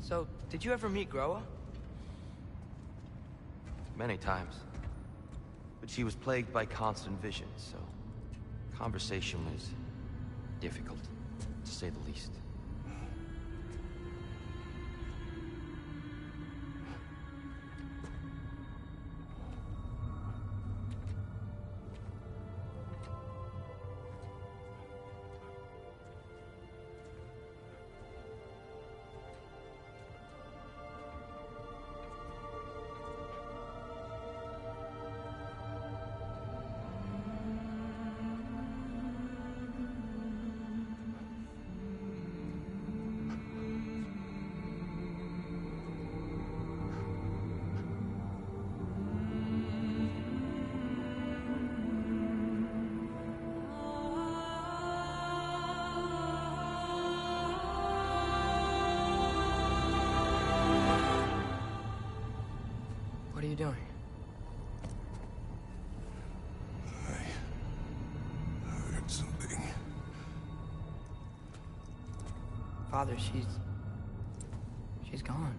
So, did you ever meet Groa? Many times. But she was plagued by constant visions, so conversation was difficult, to say the least. What are you doing? I heard something. Father, she's gone.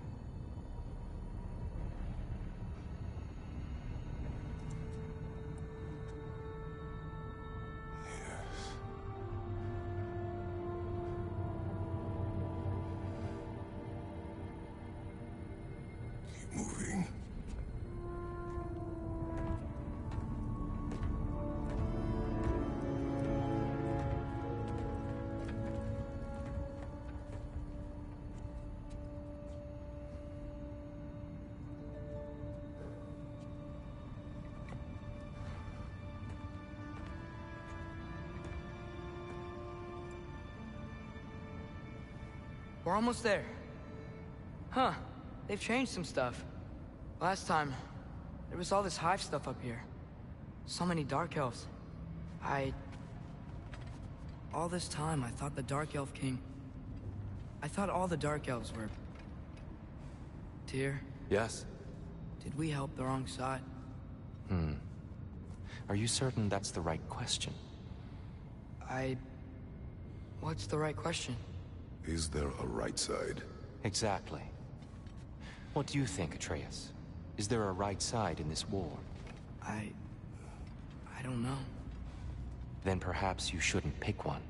Keep moving. We're almost there. Huh. They've changed some stuff. Last time, there was all this hive stuff up here. So many Dark Elves. All this time, I thought the Dark Elf King... I thought all the Dark Elves were... Tyr? Yes? Did we help the wrong side? Are you certain that's the right question? What's the right question? Is there a right side? Exactly. What do you think, Atreus? Is there a right side in this war? I don't know. Then perhaps you shouldn't pick one.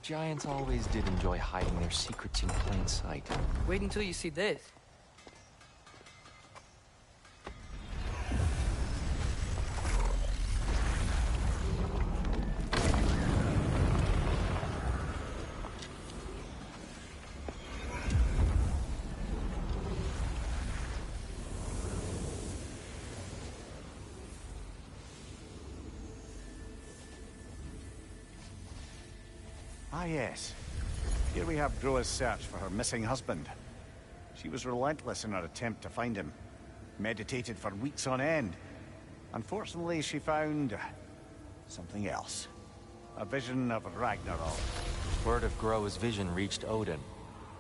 The Giants always did enjoy hiding their secrets in plain sight. Wait until you see this. Ah, yes. Here we have Groa's search for her missing husband. She was relentless in her attempt to find him. Meditated for weeks on end. Unfortunately, she found... something else. A vision of Ragnarok. Word of Groa's vision reached Odin.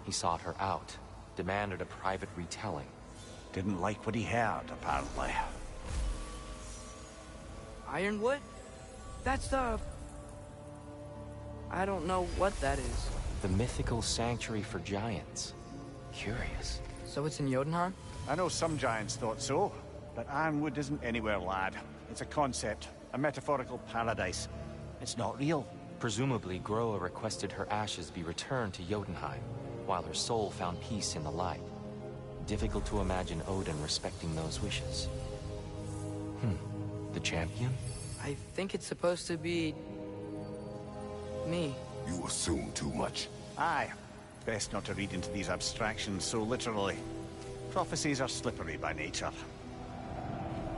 He sought her out, demanded a private retelling. Didn't like what he heard, apparently. Ironwood? That's the... I don't know what that is. The mythical sanctuary for giants. Curious. So it's in Jotunheim? I know some giants thought so, but Ironwood isn't anywhere, lad. It's a concept. a metaphorical paradise. It's not real. Presumably, Groa requested her ashes be returned to Jotunheim, while her soul found peace in the light. Difficult to imagine Odin respecting those wishes. The champion? I think it's supposed to be... me. You assume too much. Aye. Best not to read into these abstractions so literally. Prophecies are slippery by nature.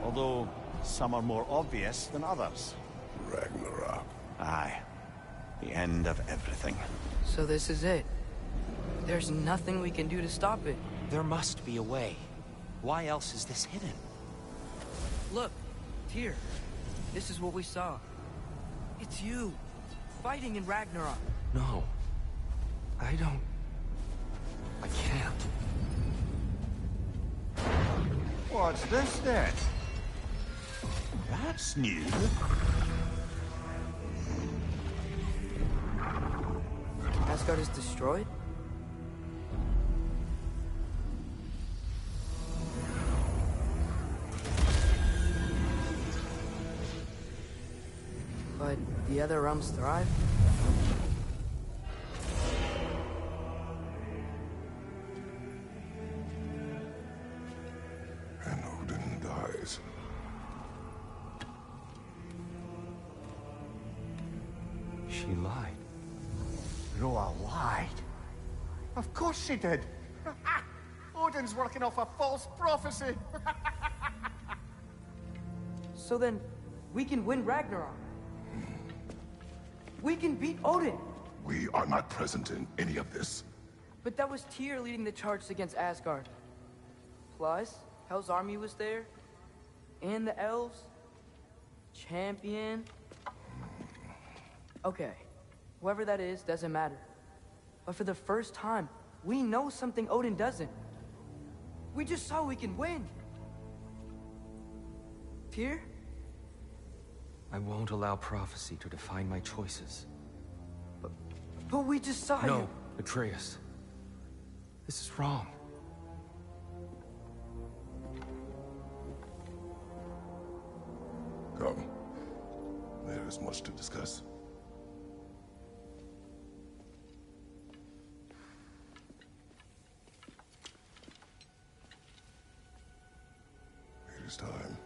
Although, some are more obvious than others. Ragnarok. Aye. The end of everything. So this is it. There's nothing we can do to stop it. There must be a way. Why else is this hidden? Look, Tyr. This is what we saw. It's you, fighting in Ragnarok. No. I can't. What's this then? That's new. Asgard is destroyed? But the other realms thrive? And Odin dies. She lied. Groa lied. Of course she did. Odin's working off a false prophecy. So then, we can win Ragnarok. We can beat Odin. We are not present in any of this. But that was Tyr leading the charge against Asgard. Plus, Hell's army was there. And the elves. Champion. Okay. Whoever that is, doesn't matter. But for the first time, we know something Odin doesn't. We just saw we can win. Tyr? I won't allow prophecy to define my choices. But we just saw you. No, Atreus. This is wrong. Come. There is much to discuss. It is time.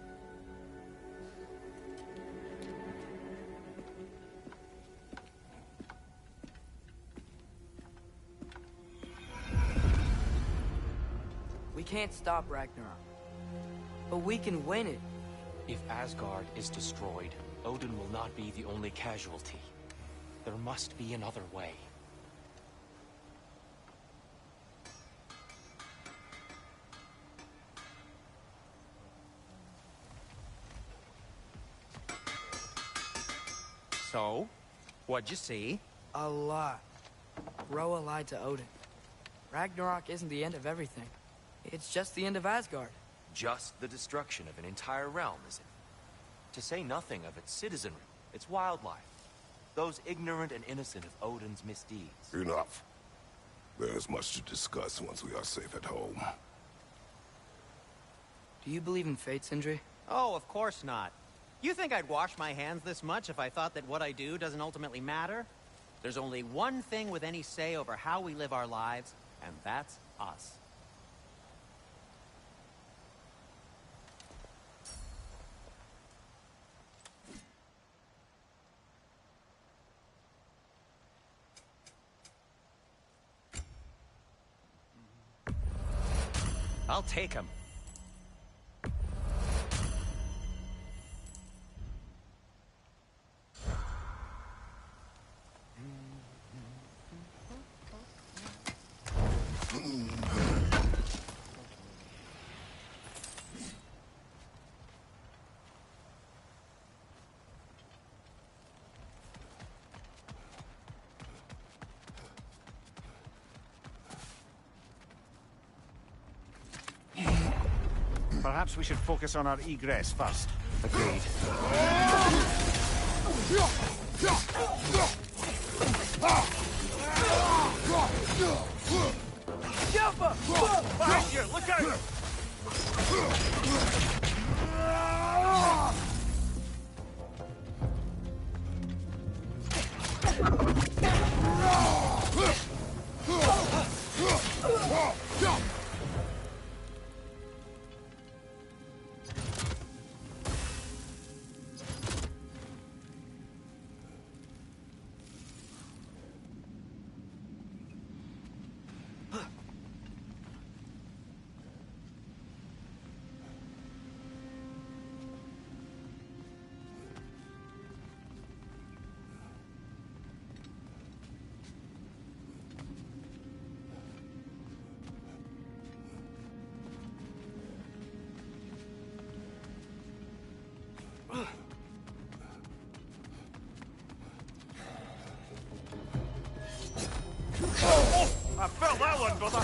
We can't stop Ragnarok. But we can win it. If Asgard is destroyed, Odin will not be the only casualty. There must be another way. So, what'd you see? A lot. Groa lied to Odin. Ragnarok isn't the end of everything. It's just the end of Asgard. Just the destruction of an entire realm, is it? To say nothing of its citizenry, its wildlife, those ignorant and innocent of Odin's misdeeds. Enough. There is much to discuss once we are safe at home. Do you believe in fate, Sindri? Oh, of course not. You think I'd wash my hands this much if I thought that what I do doesn't ultimately matter? There's only one thing with any say over how we live our lives, and that's us. I'll take him. Perhaps we should focus on our egress first. Agreed. Behind you! Look out! I felt that one, brother!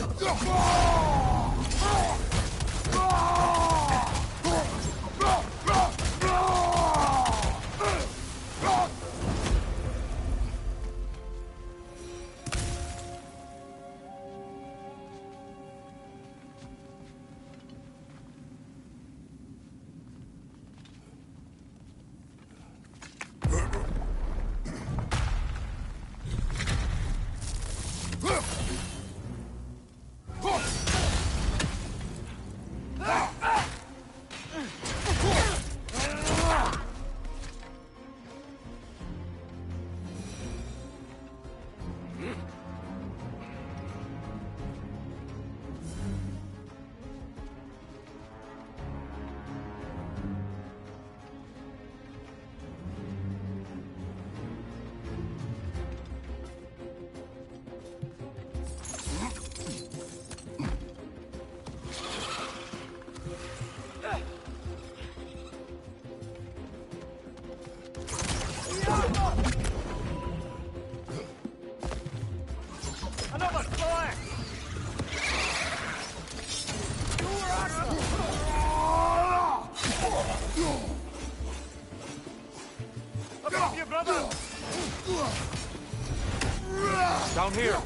Another fire! Above you, brother! Down here!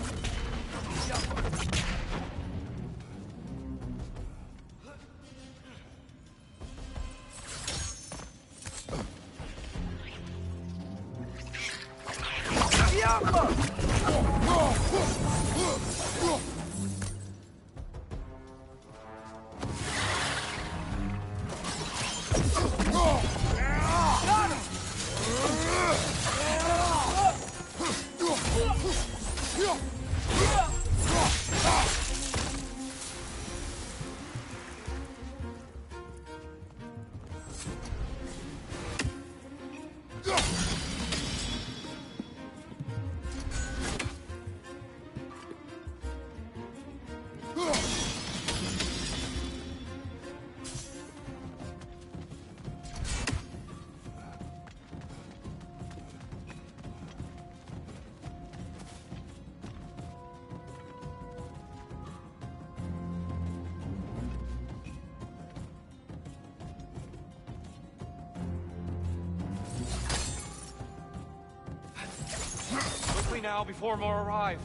Quickly now, before more arrive.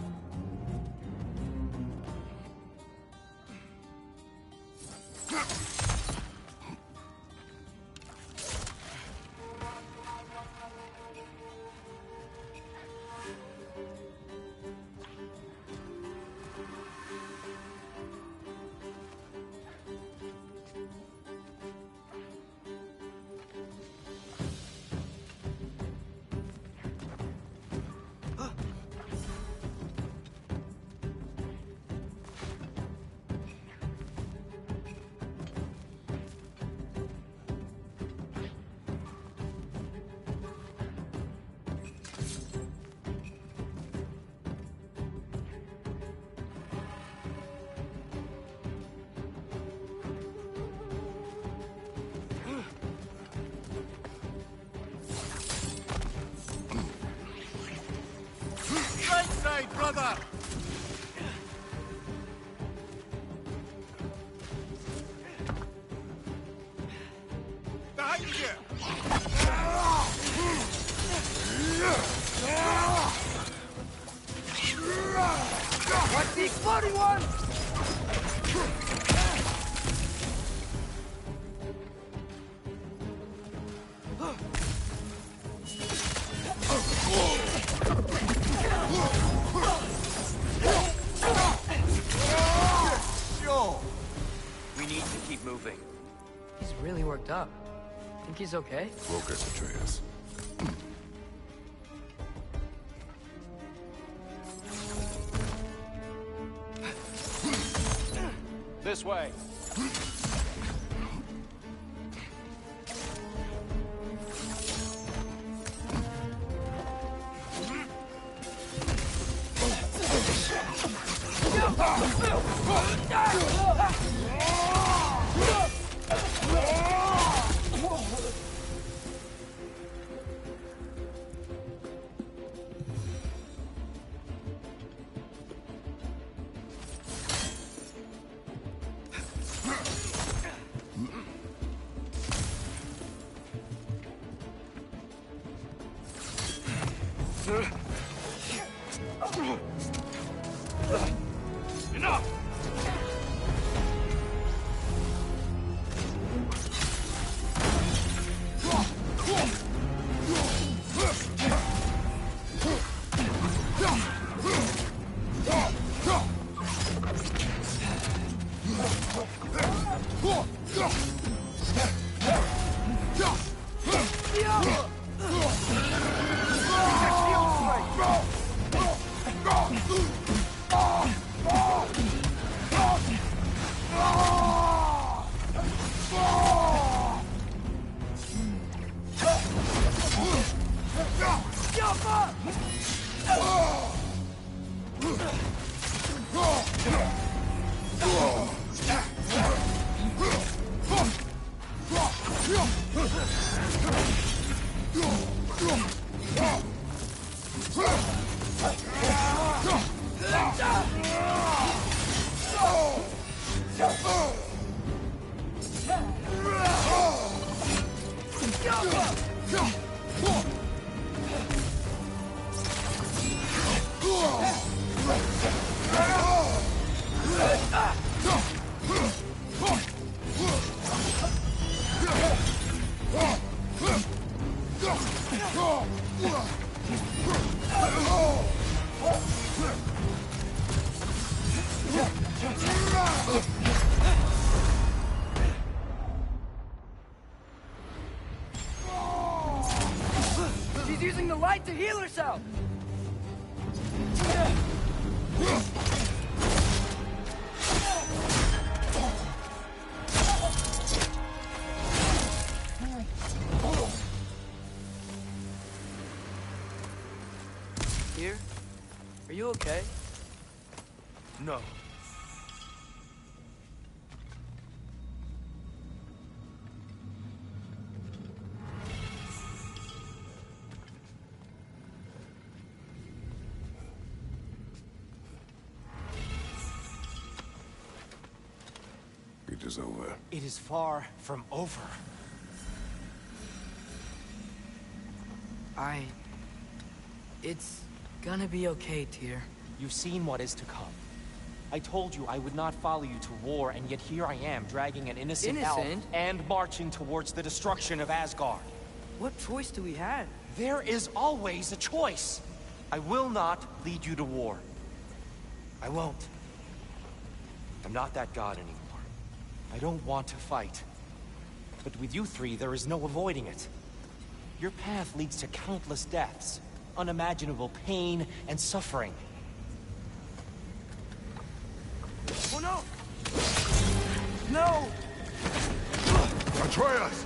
Right side, brother! Behind you! What's the exploding one? Sure. We need to keep moving. He's really worked up. Think he's okay? Focus, Atreus. This way. Enough! She's using the light to heal herself! Here? Are you okay? No. It is over. It is far from over. It's gonna be okay, Tyr. You've seen what is to come. I told you I would not follow you to war, and yet here I am, dragging an innocent elf and marching towards the destruction of Asgard. What choice do we have? There is always a choice. I will not lead you to war. I won't. I'm not that god anymore. I don't want to fight. But with you three, there is no avoiding it. Your path leads to countless deaths, unimaginable pain and suffering. Oh no! No! Atreus!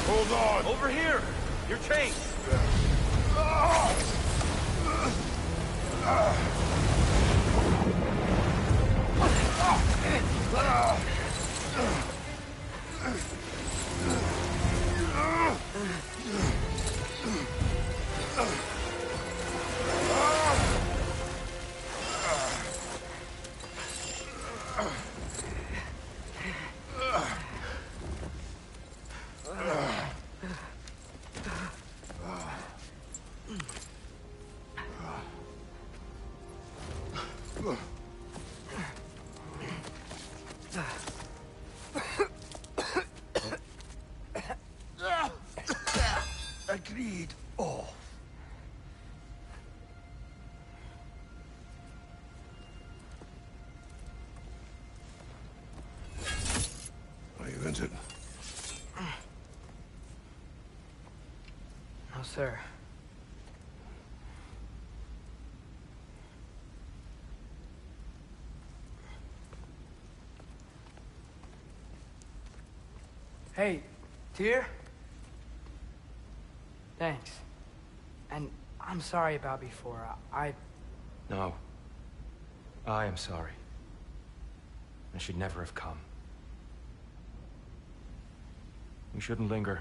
Hold on! Over here! You're chained! Agreed. Oh. Are you injured? No, sir. Hey, Tyr? Thanks. And I'm sorry about before. No. I am sorry. I should never have come. We shouldn't linger.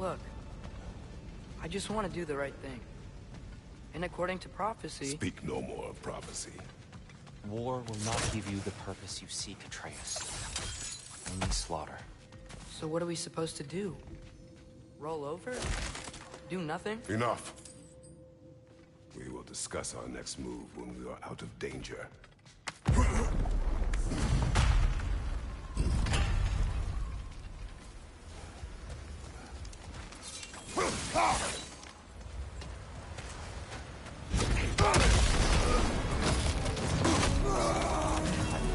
Look, I just want to do the right thing. And according to prophecy... Speak no more of prophecy. War will not give you the purpose you seek, Atreus. Only slaughter. So what are we supposed to do? Roll over? Do nothing? Enough. We will discuss our next move when we are out of danger.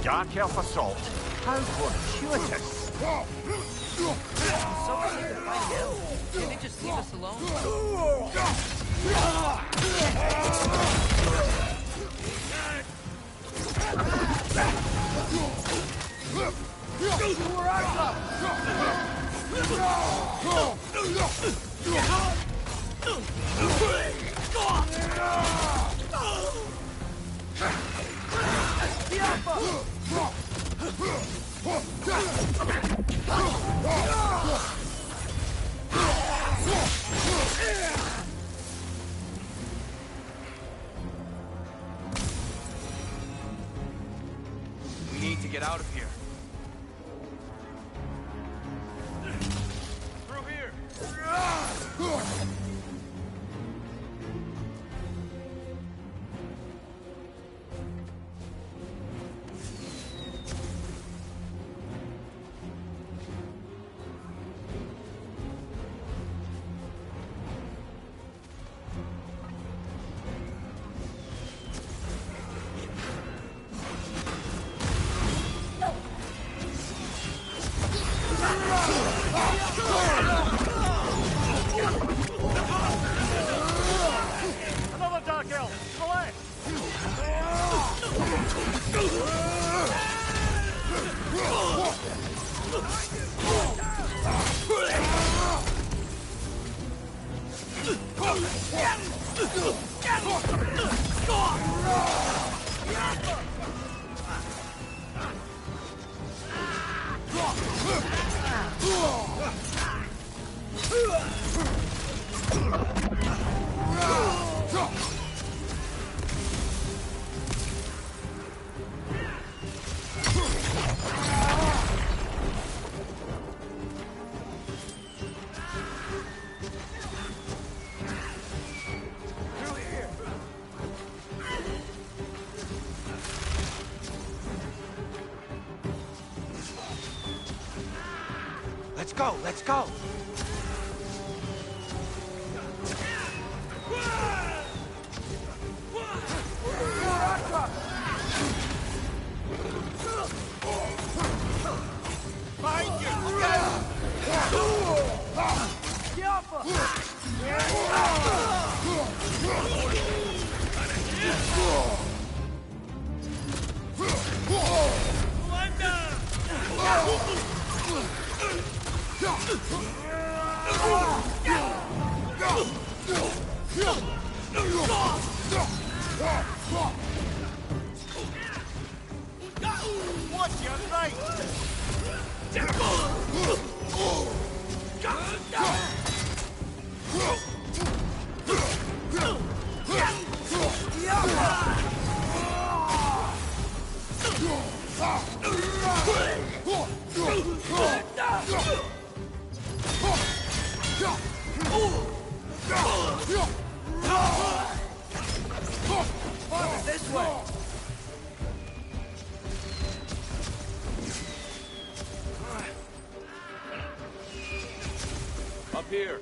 Dark Elf assault? How fortuitous! So easy to find out. Can they just leave us alone? Where I We need to get out of here. Through here! Another Dark Elf! To the left! Let's go, let's go! Watch your right! This way! Up here.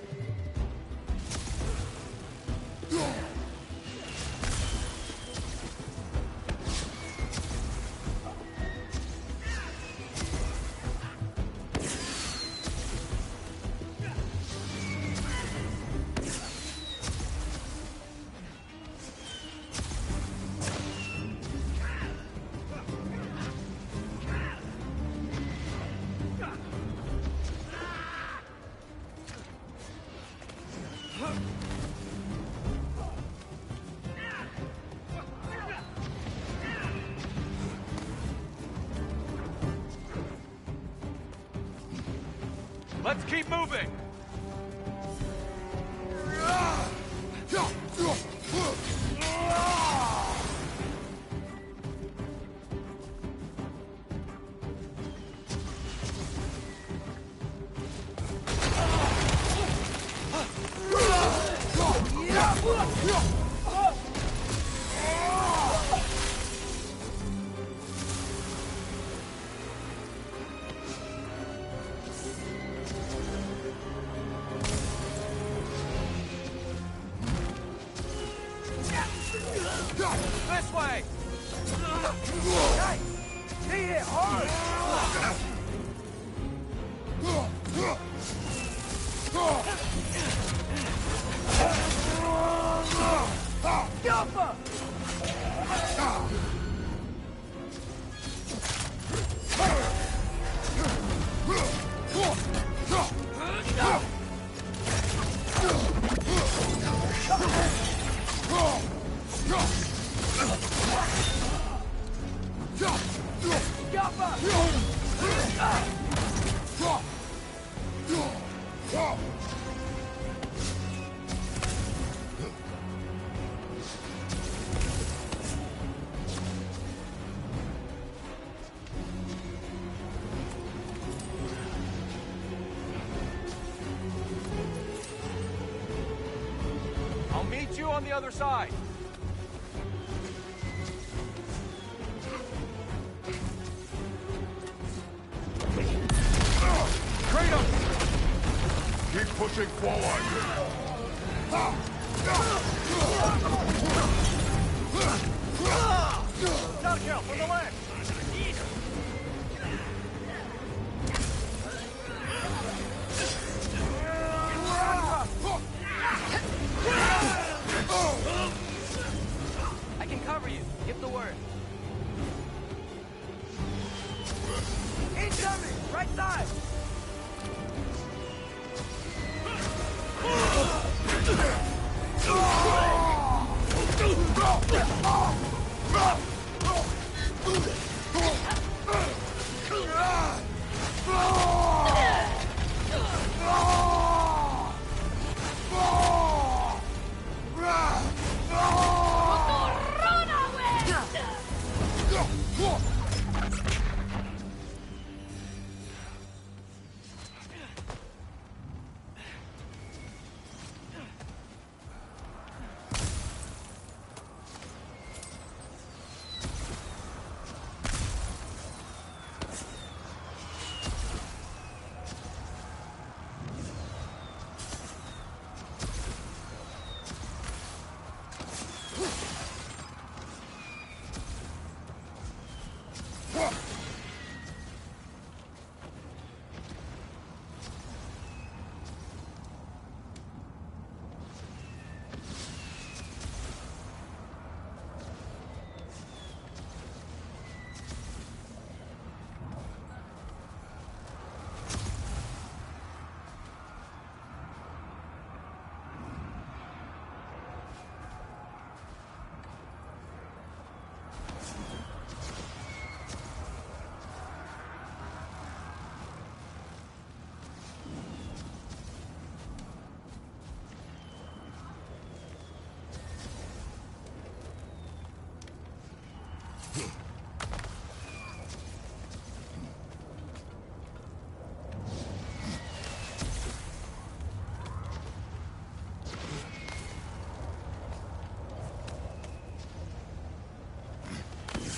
Let's keep moving! I'll meet you on the other side. Keep pushing forward! Dark Elf on the left! I can cover you. Give the word. Incoming! Right side!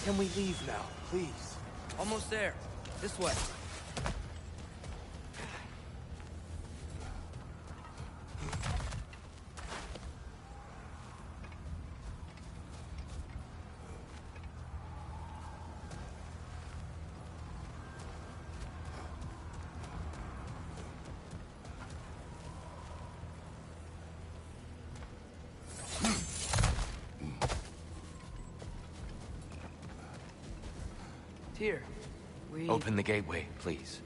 Can we leave now, please? Almost there. This way. Here. Open the gateway, please.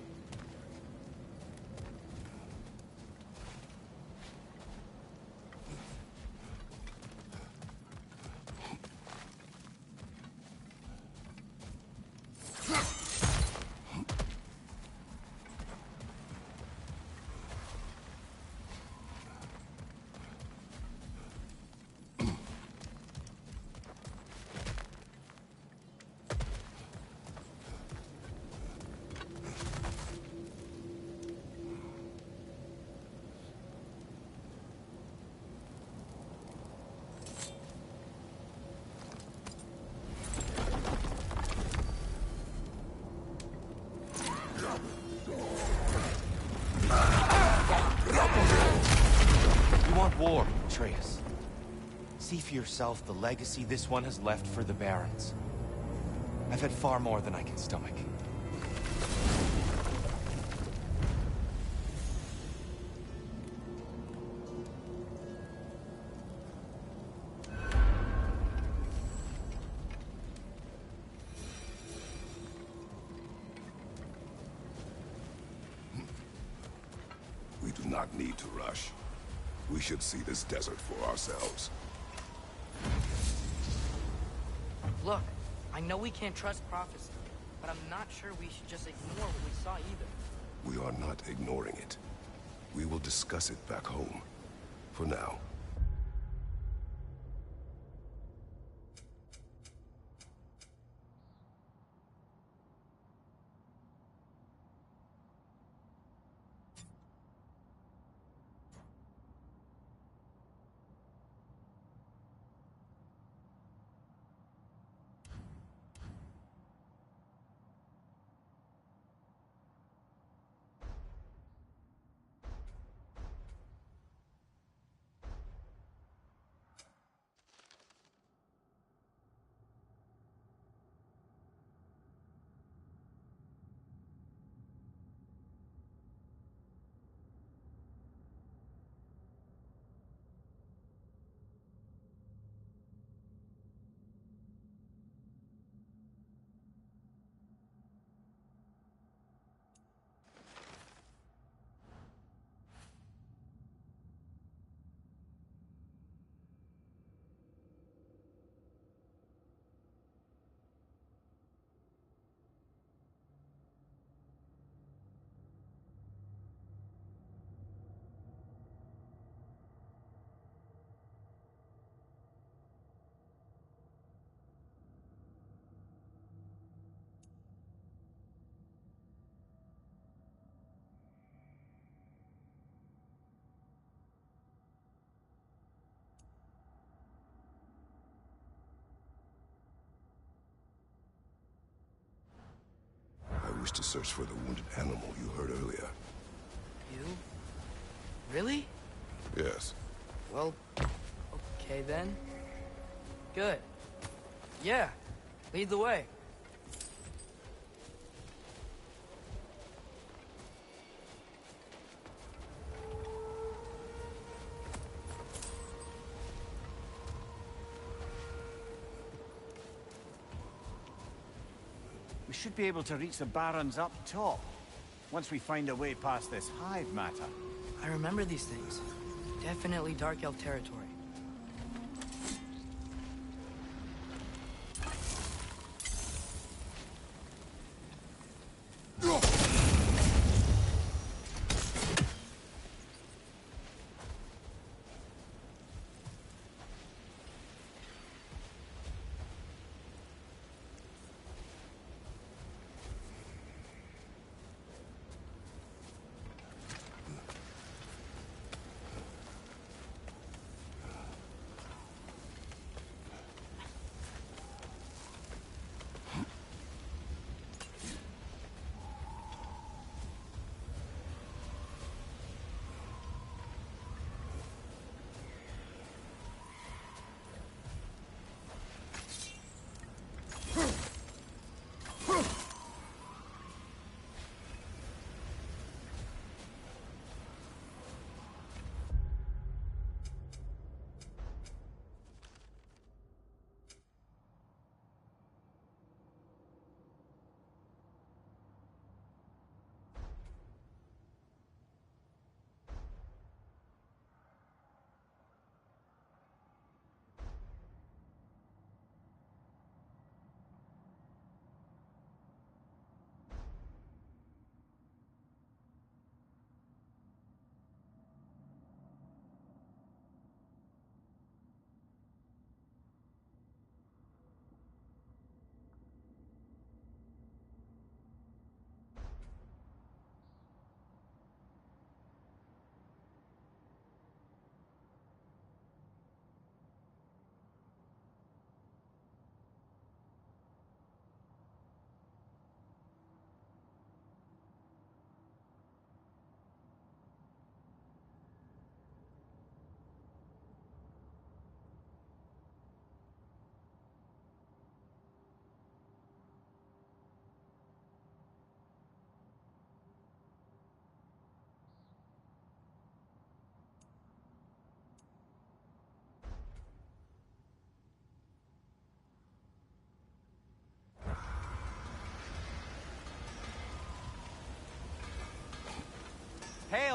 War, Atreus. See for yourself the legacy this one has left for the Barons. I've had far more than I can stomach. not need to rush. We should see this desert for ourselves. Look, I know we can't trust prophecy, but I'm not sure we should just ignore what we saw either. We are not ignoring it. We will discuss it back home. For now. I wish to search for the wounded animal you heard earlier. You? Really? Yes. Well, okay then. Good. Yeah, lead the way. We should be able to reach the barrens up top, once we find a way past this hive matter. I remember these things. Definitely Dark Elf territory.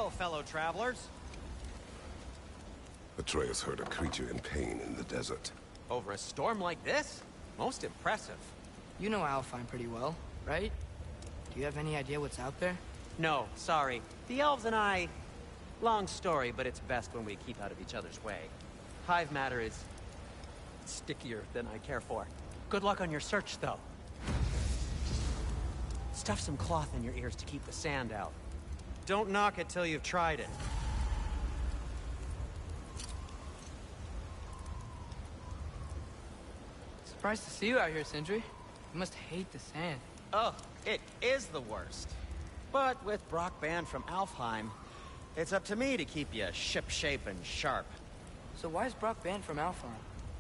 hail, fellow travelers. Atreus heard a creature in pain in the desert. Over a storm like this? Most impressive. You know Alfheim pretty well, right? Do you have any idea what's out there? No, sorry. The elves and I... Long story, but it's best when we keep out of each other's way. Hive matter is... stickier than I care for. Good luck on your search, though. Stuff some cloth in your ears to keep the sand out. Don't knock it till you've tried it. Surprised to see you out here, Sindri. You must hate the sand. Oh, it is the worst. But with Brock banned from Alfheim, it's up to me to keep you ship-shape and sharp. So why is Brock banned from Alfheim?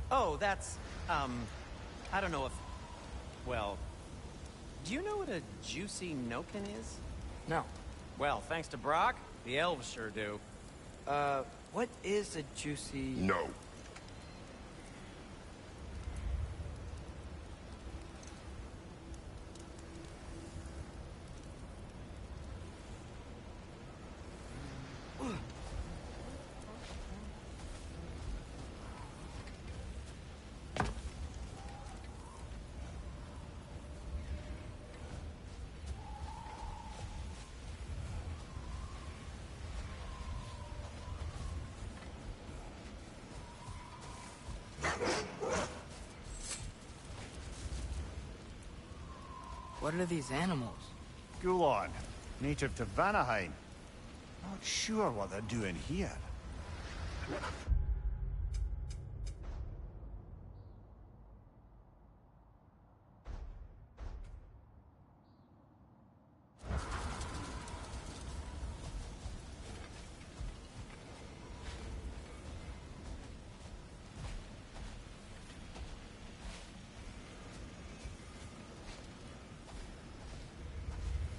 Oh, that's, I don't know if... Well, do you know what a juicy Noken is? No. Well, thanks to Brock, the elves sure do. What is a juicy... No. What are these animals? Gulon, native to Vanaheim. Not sure what they're doing here.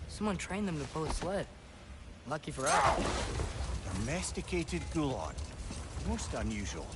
Someone trained them to pull a sled. Lucky for us. Domesticated Gulon. Most unusual.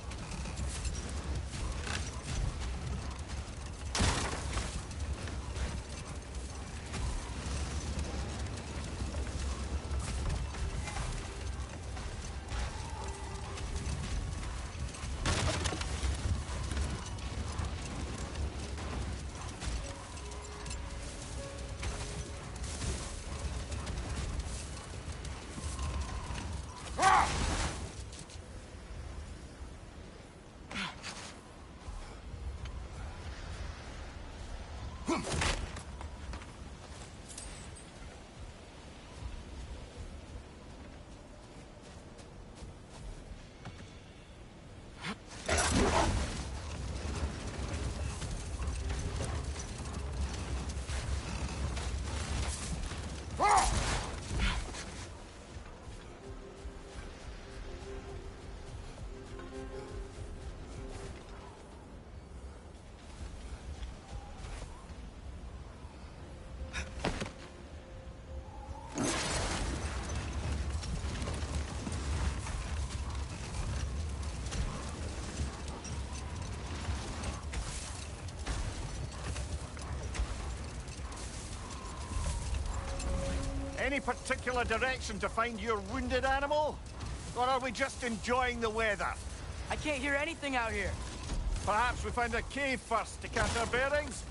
Any particular direction to find your wounded animal? Or are we just enjoying the weather? I can't hear anything out here. Perhaps we find a cave first to catch our bearings?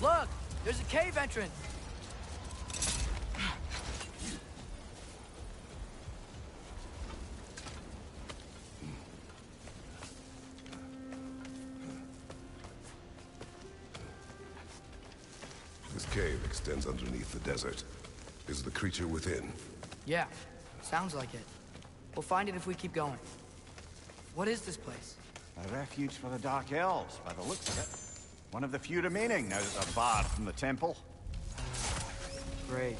Look! There's a cave entrance! This cave extends underneath the desert. Is the creature within? Yeah, sounds like it. We'll find it if we keep going. What is this place? A refuge for the Dark Elves, by the looks of it. One of the few remaining now that they're barred from the temple. Great.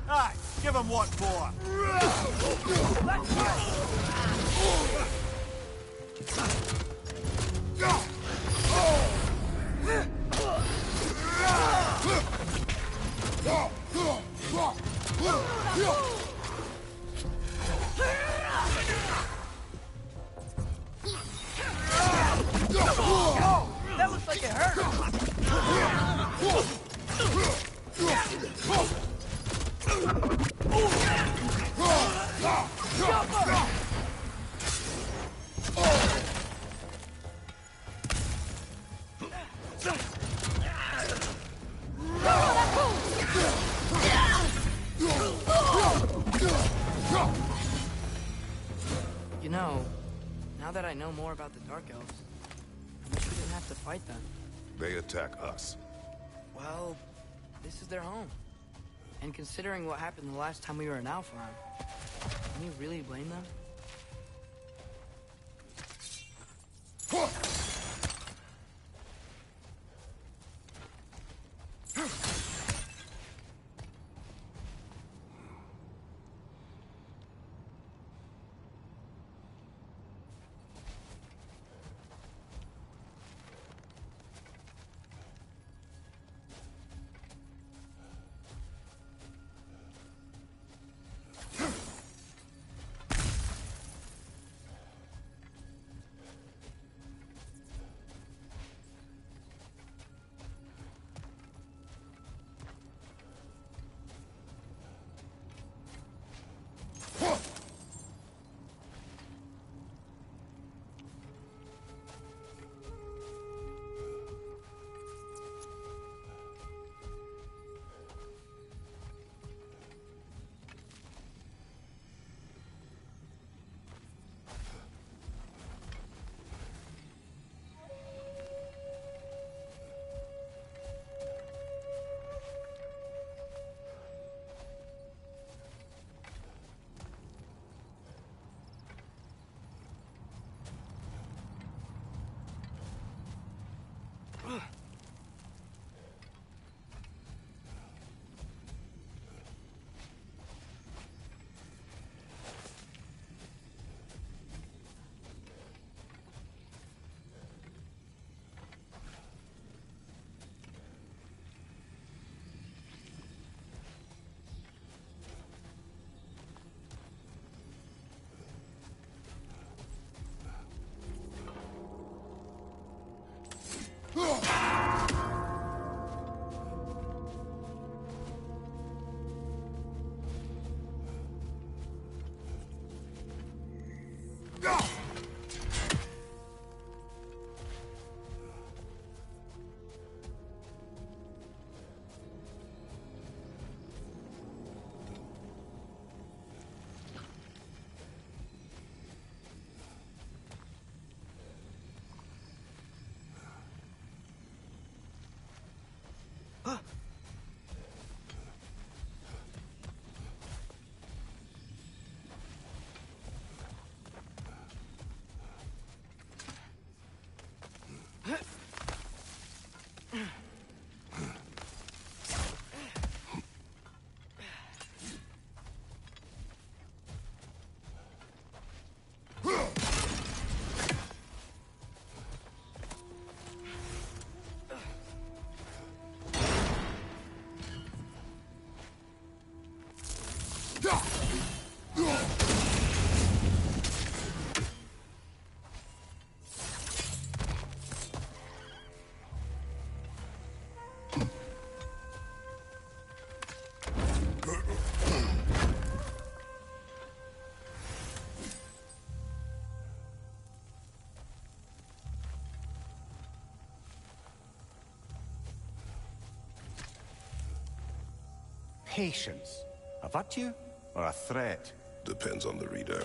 Aye, give him what for. That looks like it hurt! You know, now that I know more about the Dark Elves, I wish we didn't have to fight them. They attack us. Well, this is their home. And considering what happened the last time we were in Alfheim, can you really blame them? Patience. A virtue or a threat? Depends on the reader.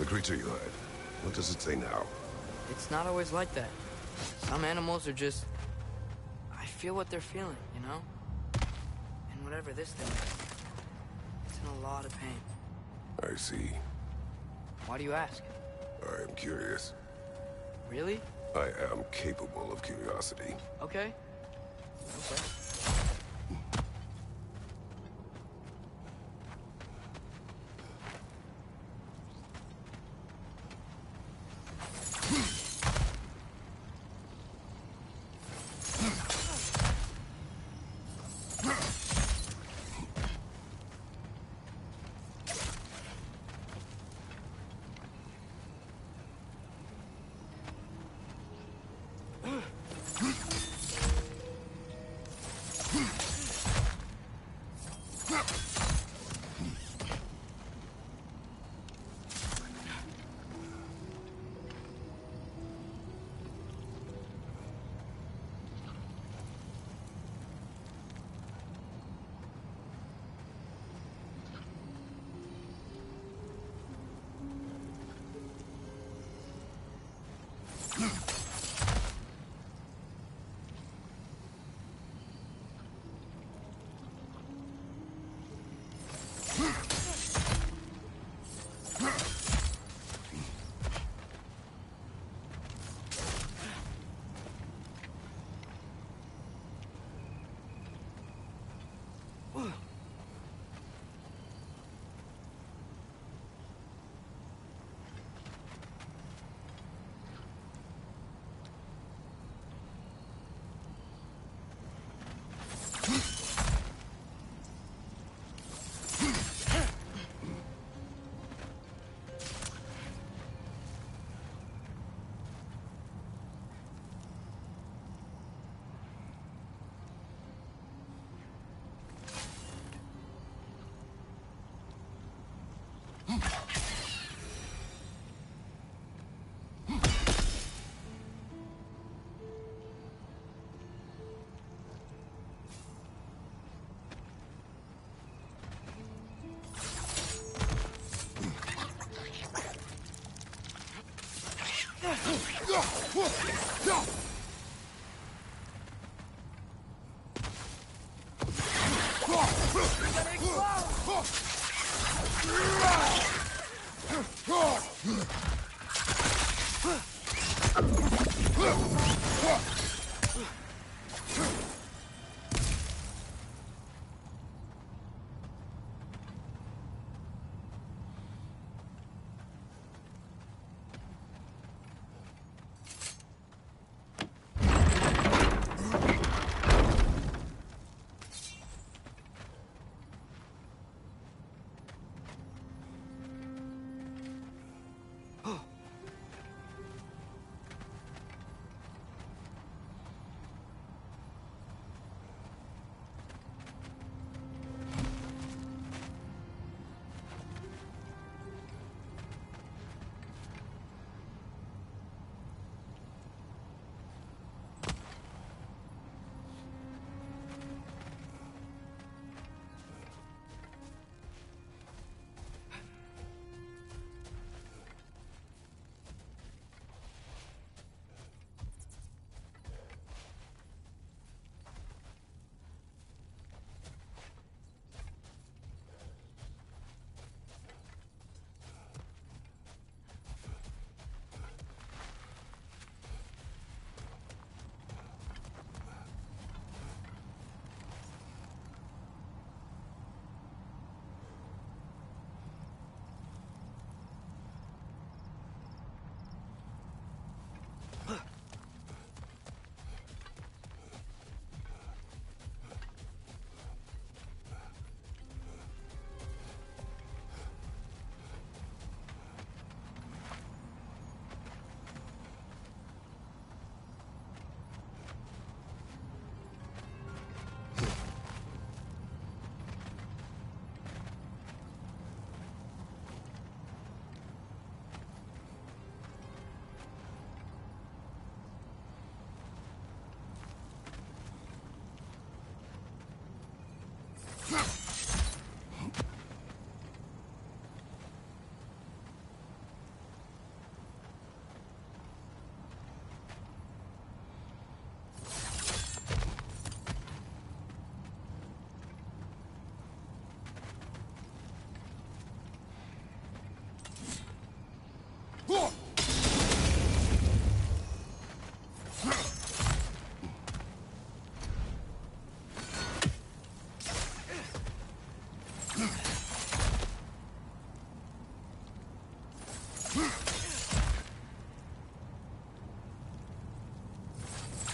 The creature you heard. What does it say now? It's not always like that. Some animals are just... I feel what they're feeling, you know? And whatever this thing is, it's in a lot of pain. I see. Why do you ask? I am curious. Really? I am capable of curiosity. Okay. Okay.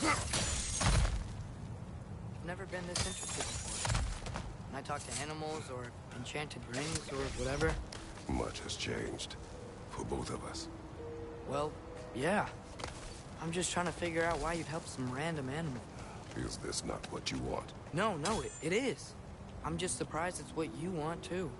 I've never been this interested before. When I talk to animals or enchanted rings or whatever. Much has changed. For both of us. Well, yeah. I'm just trying to figure out why you'd help some random animal. Is this not what you want? No, it is. I'm just surprised it's what you want, too.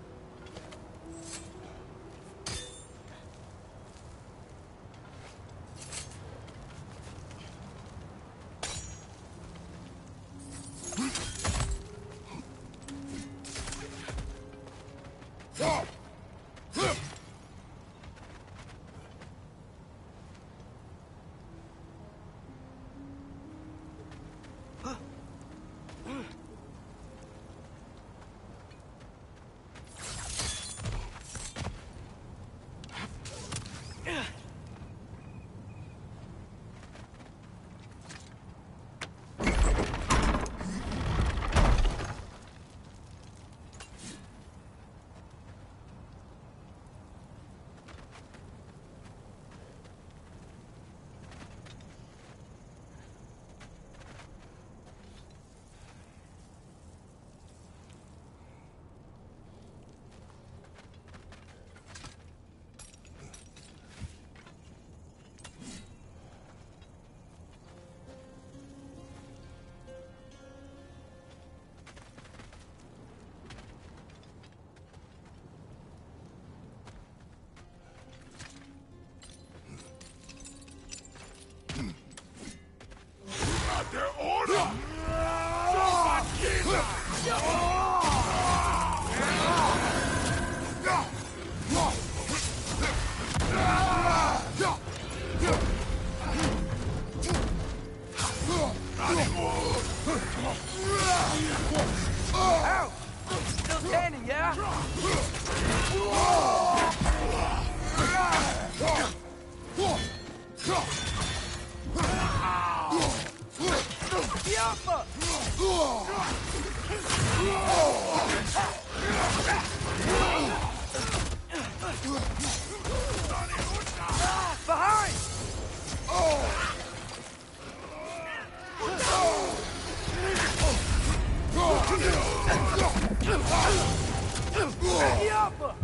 Ow! Still standing, yeah? Behind! Yappa!